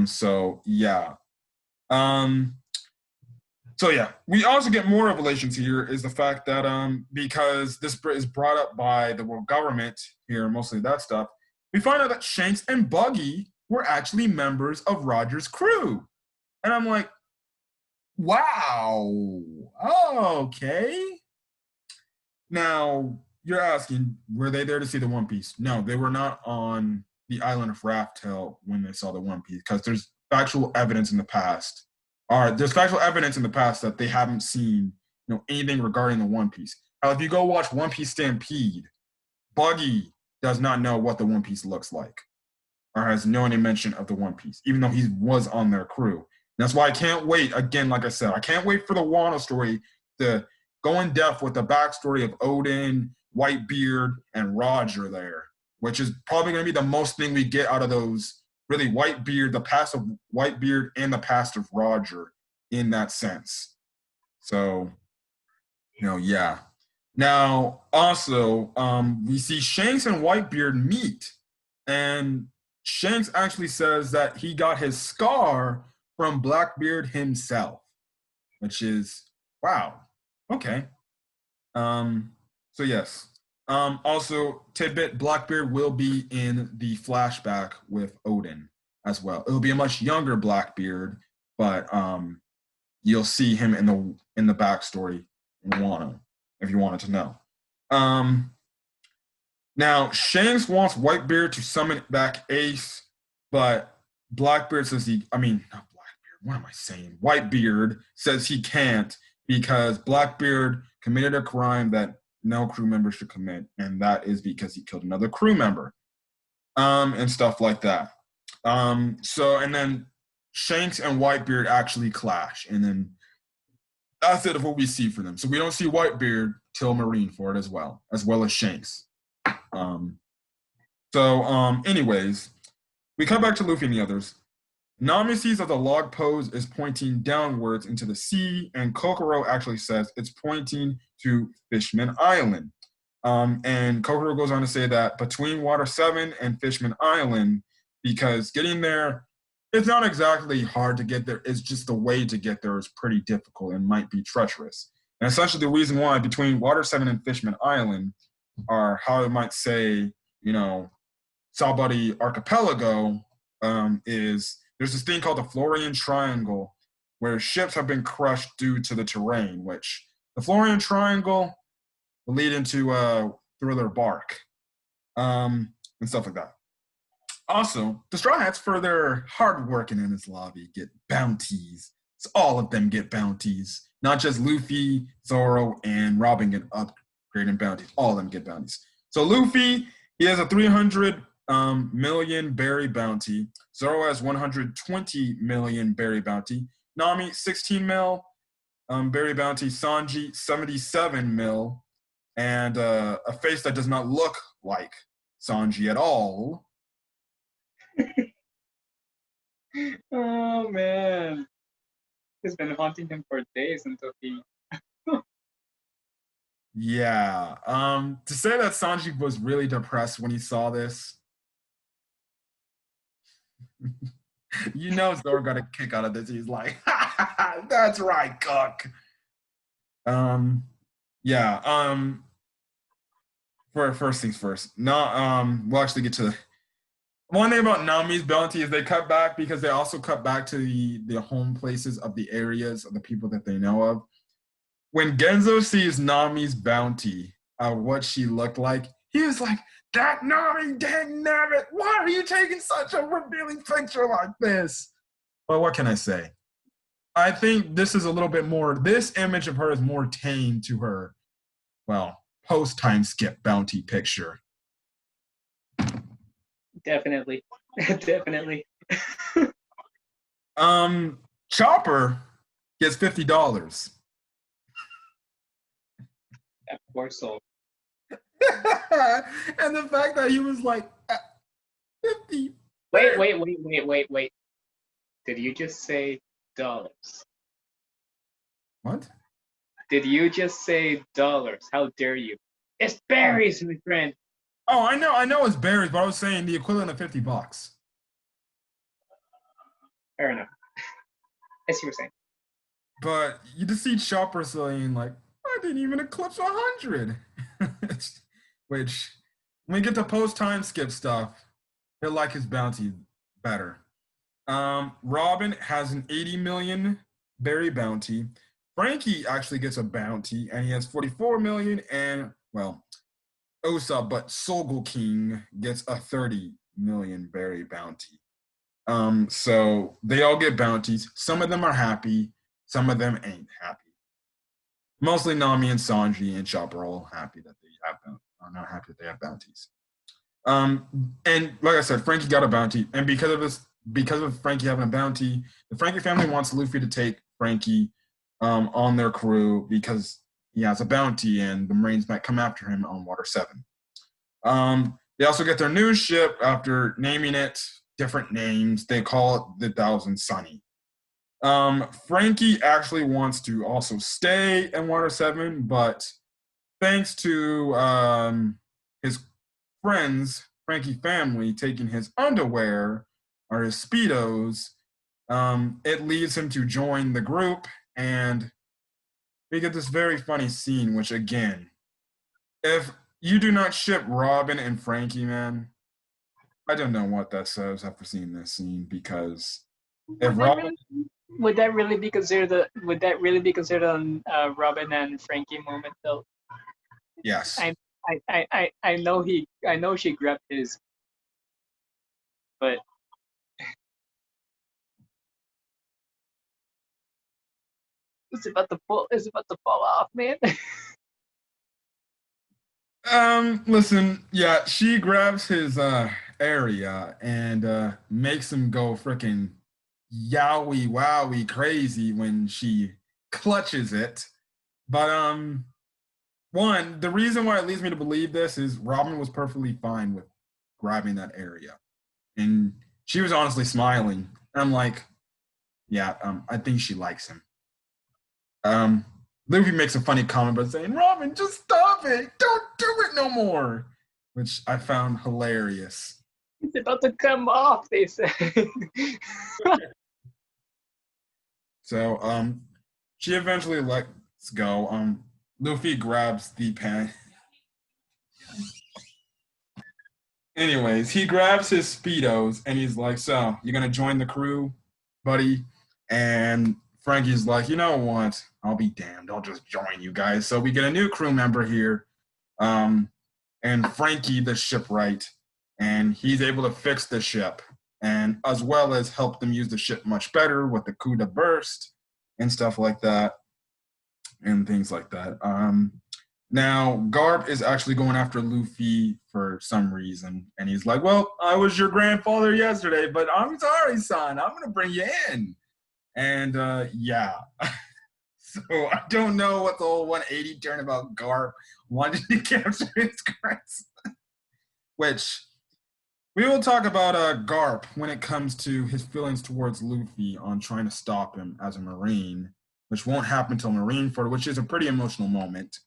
So yeah. Um, so yeah, we also get more revelations here is the fact that because this is brought up by the world government here, mostly that stuff, we find out that Shanks and Buggy were actually members of Roger's crew. And I'm like, wow, okay. Now you're asking, were they there to see the One Piece? No, they were not on the island of Raftel when they saw the One Piece because there's factual evidence in the past. There's factual evidence in the past that they haven't seen, anything regarding the One Piece. Now, if you go watch One Piece Stampede, Buggy does not know what the One Piece looks like or has no any mention of the One Piece, even though he was on their crew. And that's why I can't wait. Again, like I said, I can't wait for the Wano story to go in depth with the backstory of Odin, Whitebeard, and Roger there, which is probably going to be the most thing we get out of those really Whitebeard, the past of Whitebeard and the past of Roger in that sense. So, yeah. Now, also, we see Shanks and Whitebeard meet, and Shanks actually says that he got his scar from Blackbeard himself, which is wow. Okay. Um, so yes. Also, tidbit: Blackbeard will be in the flashback with Odin as well. It'll be a much younger Blackbeard, but you'll see him in the backstory in Wano if you wanted to know. Um, Now, Shanks wants Whitebeard to summon back Ace, but Blackbeard says not Blackbeard, what am I saying? Whitebeard says he can't because Blackbeard committed a crime that no crew member should commit, and that is because he killed another crew member, and stuff like that. And then Shanks and Whitebeard actually clash, and then that's it of what we see for them. So we don't see Whitebeard till Marineford as well as Shanks. Anyways, we come back to Luffy and the others. Nami sees that the log pose is pointing downwards into the sea, and Kokoro actually says it's pointing to Fishman Island. And Kokoro goes on to say that between Water 7 and Fishman Island, because getting there, it's not exactly hard to get there, it's just the way to get there is pretty difficult and might be treacherous. And essentially, the reason why between Water 7 and Fishman Island are how I might say, you know, Sabari Archipelago is there's this thing called the Florian Triangle where ships have been crushed due to the terrain, which the Florian Triangle will lead into Thriller Bark and stuff like that. Also, the Straw Hats, for their hard work in this lobby, get bounties. So all of them get bounties. Not just Luffy, Zoro, and Robin get upgraded bounties. All of them get bounties. So Luffy, he has a 300 million berry bounty. Zoro has 120 million berry bounty. Nami, 16 mil berry bounty. Sanji, 77 mil. And a face that does not look like Sanji at all. Oh man, it's been haunting him for days until he. Yeah. To say that Sanji was really depressed when he saw this, you know Zoro got a kick out of this. He's like, that's right, Cook. Um, yeah. For first things first. We'll actually get to the one thing about Nami's bounty is they cut back because they also cut back to the home places of the areas of the people that they know of. When Genzo sees Nami's bounty, what she looked like, he was like, that Nami, dang nabbit, why are you taking such a revealing picture like this? Well, what can I say? I think this is a little bit more, this image of her is more tame to her, well, post-time skip bounty picture. Definitely, definitely. Chopper gets $50. That poor soul. And the fact that he was like 50. Wait. Did you just say dollars? What? Did you just say dollars? How dare you? It's berries, my friend. Oh, I know it's berries, but I was saying the equivalent of $50. Fair enough. I see what you're saying. But you just see Chopper saying like, I didn't even eclipse 100. Which, when we get to post-time skip stuff, he'll like his bounty better. Robin has an 80 million berry bounty. Frankie actually gets a bounty, and he has 44 million. And well, Osa, but Sogul King gets a 30 million berry bounty. So they all get bounties. Some of them are happy, some of them ain't happy. Mostly Nami and Sanji and Chopper are all happy that they have are not happy that they have bounties. And like I said, Frankie got a bounty, and because of Frankie having a bounty, the Frankie family wants Luffy to take Frankie on their crew because he has a bounty, and the Marines might come after him on Water 7. They also get their new ship after naming it different names. They call it the Thousand Sunny. Frankie actually wants to also stay in Water 7, but thanks to his friends, Frankie family, taking his underwear or his Speedos, it leads him to join the group, and we get this very funny scene, which again, if you do not ship Robin and Frankie, man, I don't know what that says after seeing this scene, because if Robin... Would that really be considered a Robin and Frankie moment though? Yes. I know she grabbed his, but it's about to fall off, man. Listen, yeah, she grabs his area and makes him go freaking yowie wowie crazy when she clutches it. But one, the reason why it leads me to believe this is Robin was perfectly fine with grabbing that area. And she was honestly smiling. I'm like, yeah, I think she likes him. Um, Luffy makes a funny comment by saying, Robin, just stop it. Don't do it no more. Which I found hilarious. It's about to come off, they say. So she eventually lets go. Luffy grabs the pen. Anyways, he grabs his speedos and he's like, "So you're gonna join the crew, buddy?" And Frankie's like, "You know what? I'll be damned. I'll just join you guys." So we get a new crew member here, um, and Frankie the shipwright, and he's able to fix the ship and as well as help them use the ship much better with the coup de burst and stuff like that and things like that. Now, Garp is actually going after Luffy for some reason, and he's like, "Well, I was your grandfather yesterday, but I'm sorry, son. I'm gonna bring you in." And yeah, so I don't know what the whole 180 turn about Garp wanting to capture his grandson. Which we will talk about Garp when it comes to his feelings towards Luffy on trying to stop him as a Marine, which won't happen until Marineford, which is a pretty emotional moment.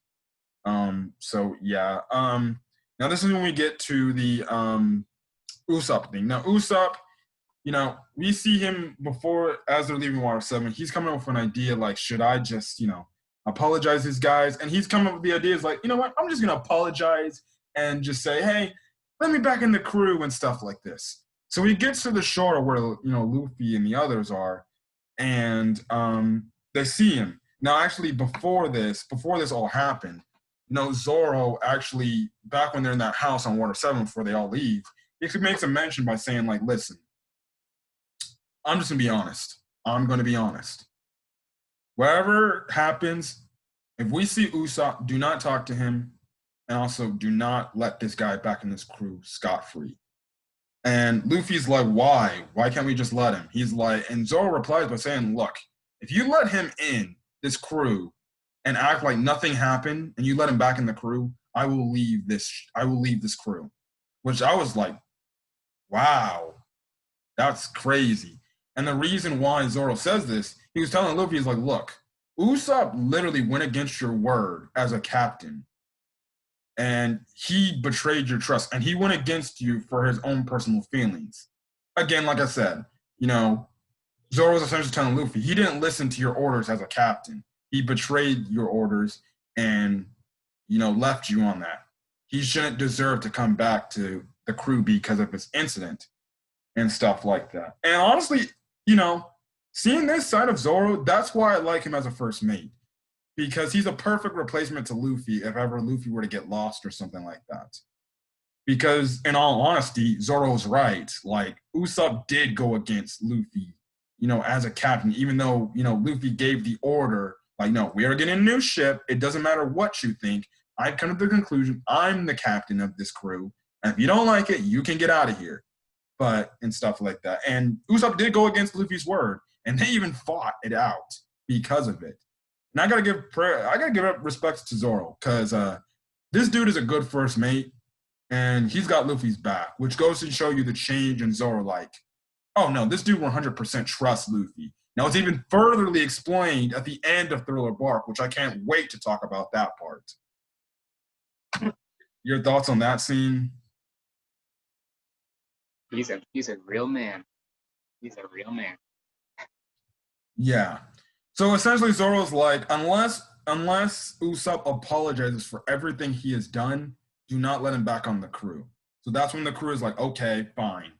So yeah. Now this is when we get to the Usopp thing. Now Usopp, we see him before as they're leaving Water 7. He's coming up with an idea like, should I just, apologize to these guys? And he's coming up with the ideas like, you know what, I'm just gonna apologize and just say, hey, let me back in the crew and stuff like this. So he gets to the shore where Luffy and the others are, and they see him. Now, actually, before this all happened, Zoro actually, back when they're in that house on Water 7 before they all leave, he makes a mention by saying, like, listen, I'm just going to be honest. I'm going to be honest. Whatever happens, if we see Usopp, do not talk to him, and also do not let this guy back in this crew scot-free. And Luffy's like, why? Why can't we just let him? He's like, and Zoro replies by saying, look, if you let him in this crew and act like nothing happened and you let him back in the crew, I will leave this crew. Which I was like, wow, that's crazy. And the reason why Zoro says this, he was telling Luffy, he's like, look, Usopp literally went against your word as a captain. And he betrayed your trust. And he went against you for his own personal feelings. Again, like I said, Zoro was essentially telling Luffy, he didn't listen to your orders as a captain. He betrayed your orders and, left you on that. He shouldn't deserve to come back to the crew because of this incident and stuff like that. And honestly, seeing this side of Zoro, that's why I like him as a first mate. Because he's a perfect replacement to Luffy if ever Luffy were to get lost or something like that. Because in all honesty, Zoro's right. Like, Usopp did go against Luffy, as a captain, even though, Luffy gave the order, like, no, we are getting a new ship. It doesn't matter what you think. I've come to the conclusion I'm the captain of this crew. And if you don't like it, you can get out of here. And stuff like that. And Usopp did go against Luffy's word. And they even fought it out because of it. And I gotta give up respect to Zoro because this dude is a good first mate, and he's got Luffy's back, which goes to show you the change in Zoro. Like, oh no, this dude 100% trusts Luffy. Now it's even furtherly explained at the end of Thriller Bark, which I can't wait to talk about that part. Your thoughts on that scene? He's a real man. He's a real man. Yeah. So essentially, Zoro's like, unless Usopp apologizes for everything he has done, do not let him back on the crew. So that's when the crew is like, okay, fine.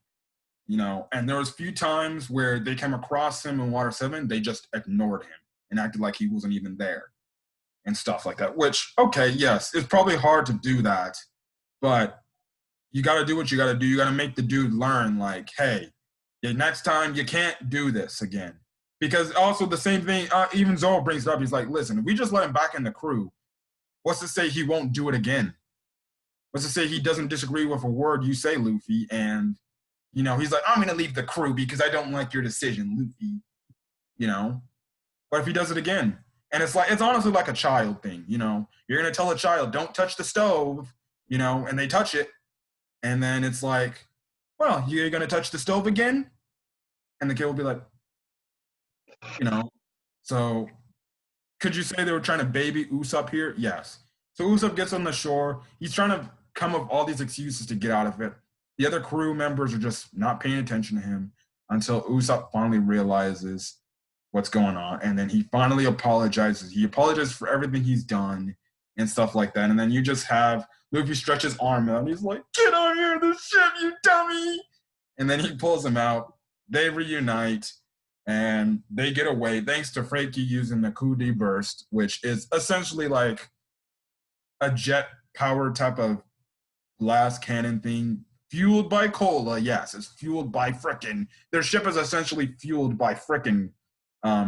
And there was a few times where they came across him in Water 7, they just ignored him and acted like he wasn't even there and stuff like that. Which, okay, yes, it's probably hard to do that, but you got to do what you got to do. You got to make the dude learn, like, hey, next time you can't do this again. Because also the same thing, even Zoro brings it up. He's like, listen, if we just let him back in the crew, what's to say he won't do it again? What's to say he doesn't disagree with a word you say, Luffy? And, he's like, I'm going to leave the crew because I don't like your decision, Luffy. What if he does it again? And it's honestly like a child thing, You're going to tell a child, don't touch the stove, and they touch it. And then it's like, well, you're going to touch the stove again? And the kid will be like, you know, so could you say they were trying to baby Usopp here? Yes. So Usopp gets on the shore. He's trying to come up with all these excuses to get out of it. The other crew members are just not paying attention to him until Usopp finally realizes what's going on. And then he finally apologizes. He apologizes for everything he's done and stuff like that. And then you just have Luffy stretch his arm out and he's like, get on here, the ship, you dummy. And then he pulls him out. They reunite and they get away thanks to Frankie using the coup de burst, which is essentially like a jet powered type of blast cannon thing fueled by cola. Yes, it's fueled by frickin' their ship is essentially fueled by frickin'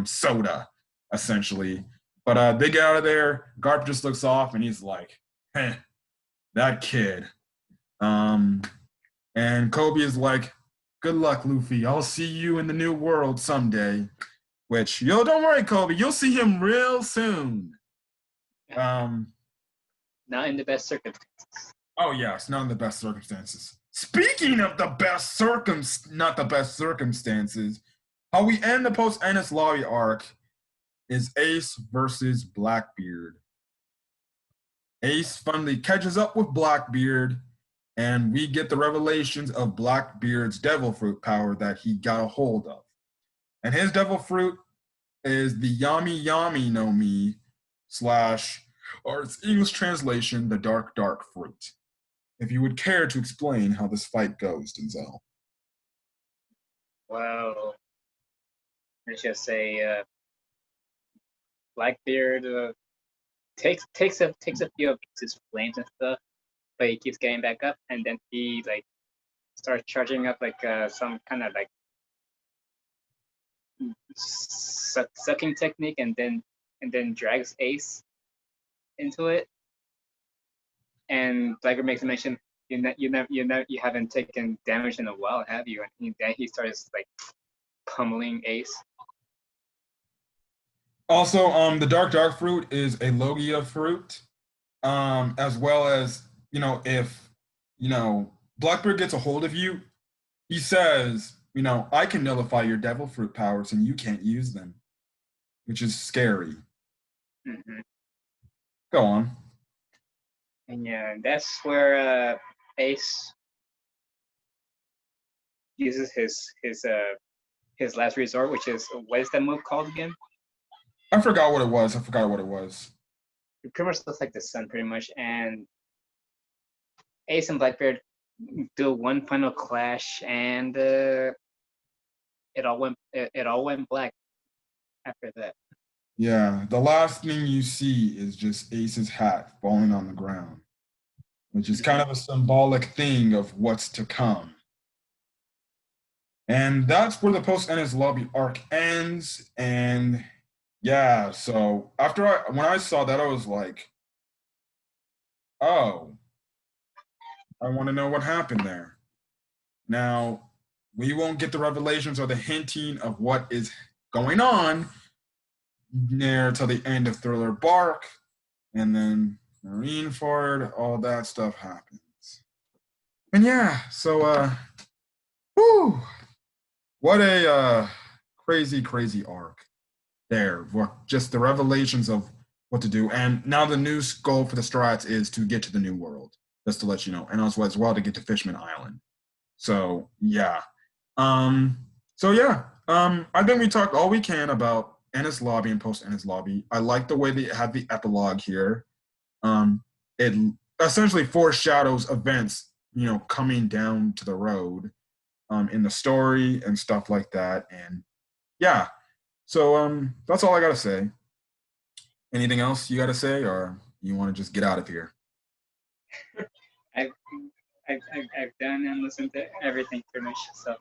soda, essentially. But they get out of there. Garp just looks off and he's like, "Heh, that kid." Um, and Kobe is like, "Good luck, Luffy. I'll see you in the new world someday." Which, yo, don't worry, Kobe. You'll see him real soon. Um, Not in the best circumstances. oh yes, not in the best circumstances. Speaking of the best not the best circumstances, how we end the post Enies Lobby arc is Ace versus Blackbeard. Ace finally catches up with Blackbeard, and we get the revelations of Blackbeard's devil fruit power that he got a hold of. And his devil fruit is the Yami Yami no Mi slash, or its English translation, the Dark Dark Fruit. If you would care to explain how this fight goes, Denzel. Well, let's just say Blackbeard takes a few of his flames and stuff, but he keeps getting back up, and then he like starts charging up like some kind of like sucking technique, and then drags Ace into it. And Blackbeard makes a mention, you haven't taken damage in a while, have you? And then he starts like pummeling Ace. Also, the Dark Dark Fruit is a Logia fruit, as well as, if, Blackbeard gets a hold of you, he says, I can nullify your devil fruit powers and you can't use them, which is scary. Mm-hmm. Go on. And yeah, that's where Ace uses his last resort, which is, what is that move called again? I forgot what it was. It pretty much looks like the sun, pretty much. And Ace and Blackbeard do one final clash, and it all went black after that. Yeah, the last thing you see is just Ace's hat falling on the ground, which is kind of a symbolic thing of what's to come. And that's where the post Enies Lobby arc ends. And yeah, so when I saw that, I was like, oh, I want to know what happened there. Now, we won't get the revelations or the hinting of what is going on near till the end of Thriller Bark, and then Marineford, all that stuff happens. And yeah, so whew, what a crazy, crazy arc there. Just the revelations of what to do. And now the new goal for the Strats is to get to the new world, just to let you know. And also as well to get to Fishman Island. So yeah. I think we talked all we can about Enies Lobby and post Enies Lobby. I like the way they had the epilogue here. It essentially foreshadows events, coming down to the road, in the story and stuff like that. And yeah, so that's all I gotta say. Anything else you gotta say, or you want to just get out of here? I've, I've done and listened to everything pretty much. So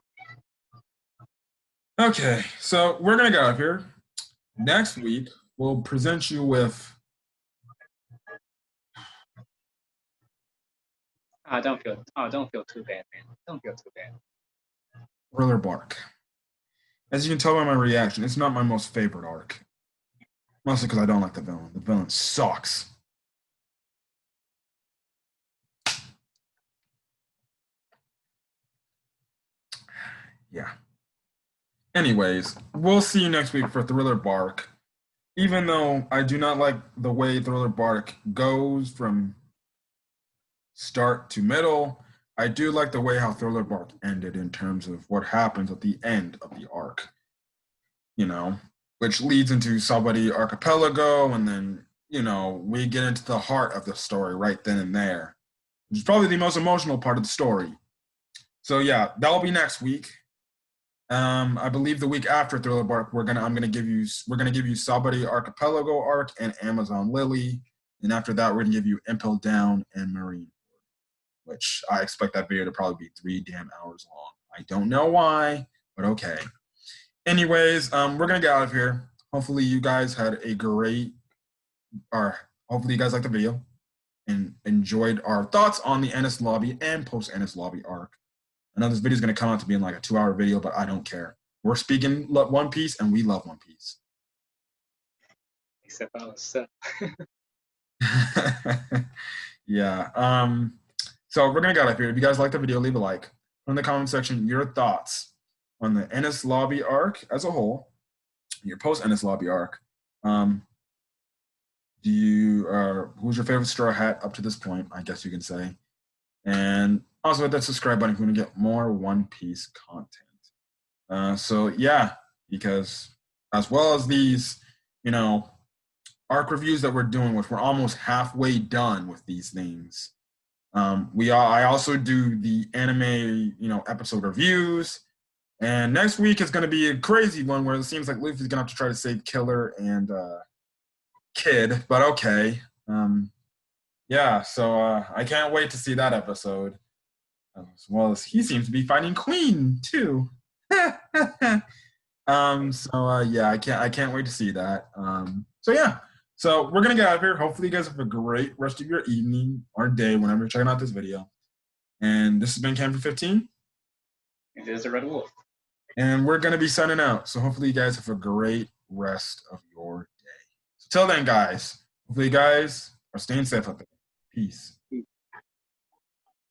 Okay, so we're gonna get out of here. Next week, we'll present you with. don't feel too bad, man. Don't feel too bad. Thriller Bark. As you can tell by my reaction, it's not my most favorite arc. Mostly because I don't like the villain. The villain sucks. Yeah. Anyways, we'll see you next week for Thriller Bark. Even though I do not like the way Thriller Bark goes from start to middle, I do like the way how Thriller Bark ended in terms of what happens at the end of the arc, you know, which leads into Somebody Archipelago, and then, we get into the heart of the story right then and there, which is probably the most emotional part of the story. So yeah, that'll be next week. I believe the week after Thriller Bark, we're gonna give you Sabari Archipelago arc and Amazon Lily, and after that, we're gonna give you Impel Down and Marine, which I expect that video to probably be 3 damn hours long. I don't know why, but okay. Anyways, we're gonna get out of here. Hopefully, you guys had a great, or hopefully, you guys liked the video and enjoyed our thoughts on the Enies Lobby and post Enies Lobby arc. I know this video is going to come out to being like a 2-hour video, but I don't care. We're speaking One Piece, and we love One Piece. Except I was stuck. Yeah. So we're gonna get out of here. If you guys like the video, leave a like. Put in the comment section your thoughts on the Enies Lobby arc as a whole, your post Enies Lobby arc. Who's your favorite Straw Hat up to this point? I guess you can say. And also hit that subscribe button if you want to get more One Piece content. So yeah, because as well as these, arc reviews that we're doing, which we're almost halfway done with these things. I also do the anime, episode reviews. And next week is going to be a crazy one where it seems like Luffy's going to have to try to save Killer and Kid, but okay. Yeah, so I can't wait to see that episode. As well as he seems to be finding Queen too. Yeah, I can't wait to see that. So yeah, so we're gonna get out of here. Hopefully, you guys have a great rest of your evening or day whenever you're checking out this video. And this has been Camper 15. It is a Red Wolf. And we're gonna be signing out. So hopefully, you guys have a great rest of your day. So till then, guys, hopefully, you guys are staying safe out there. Peace.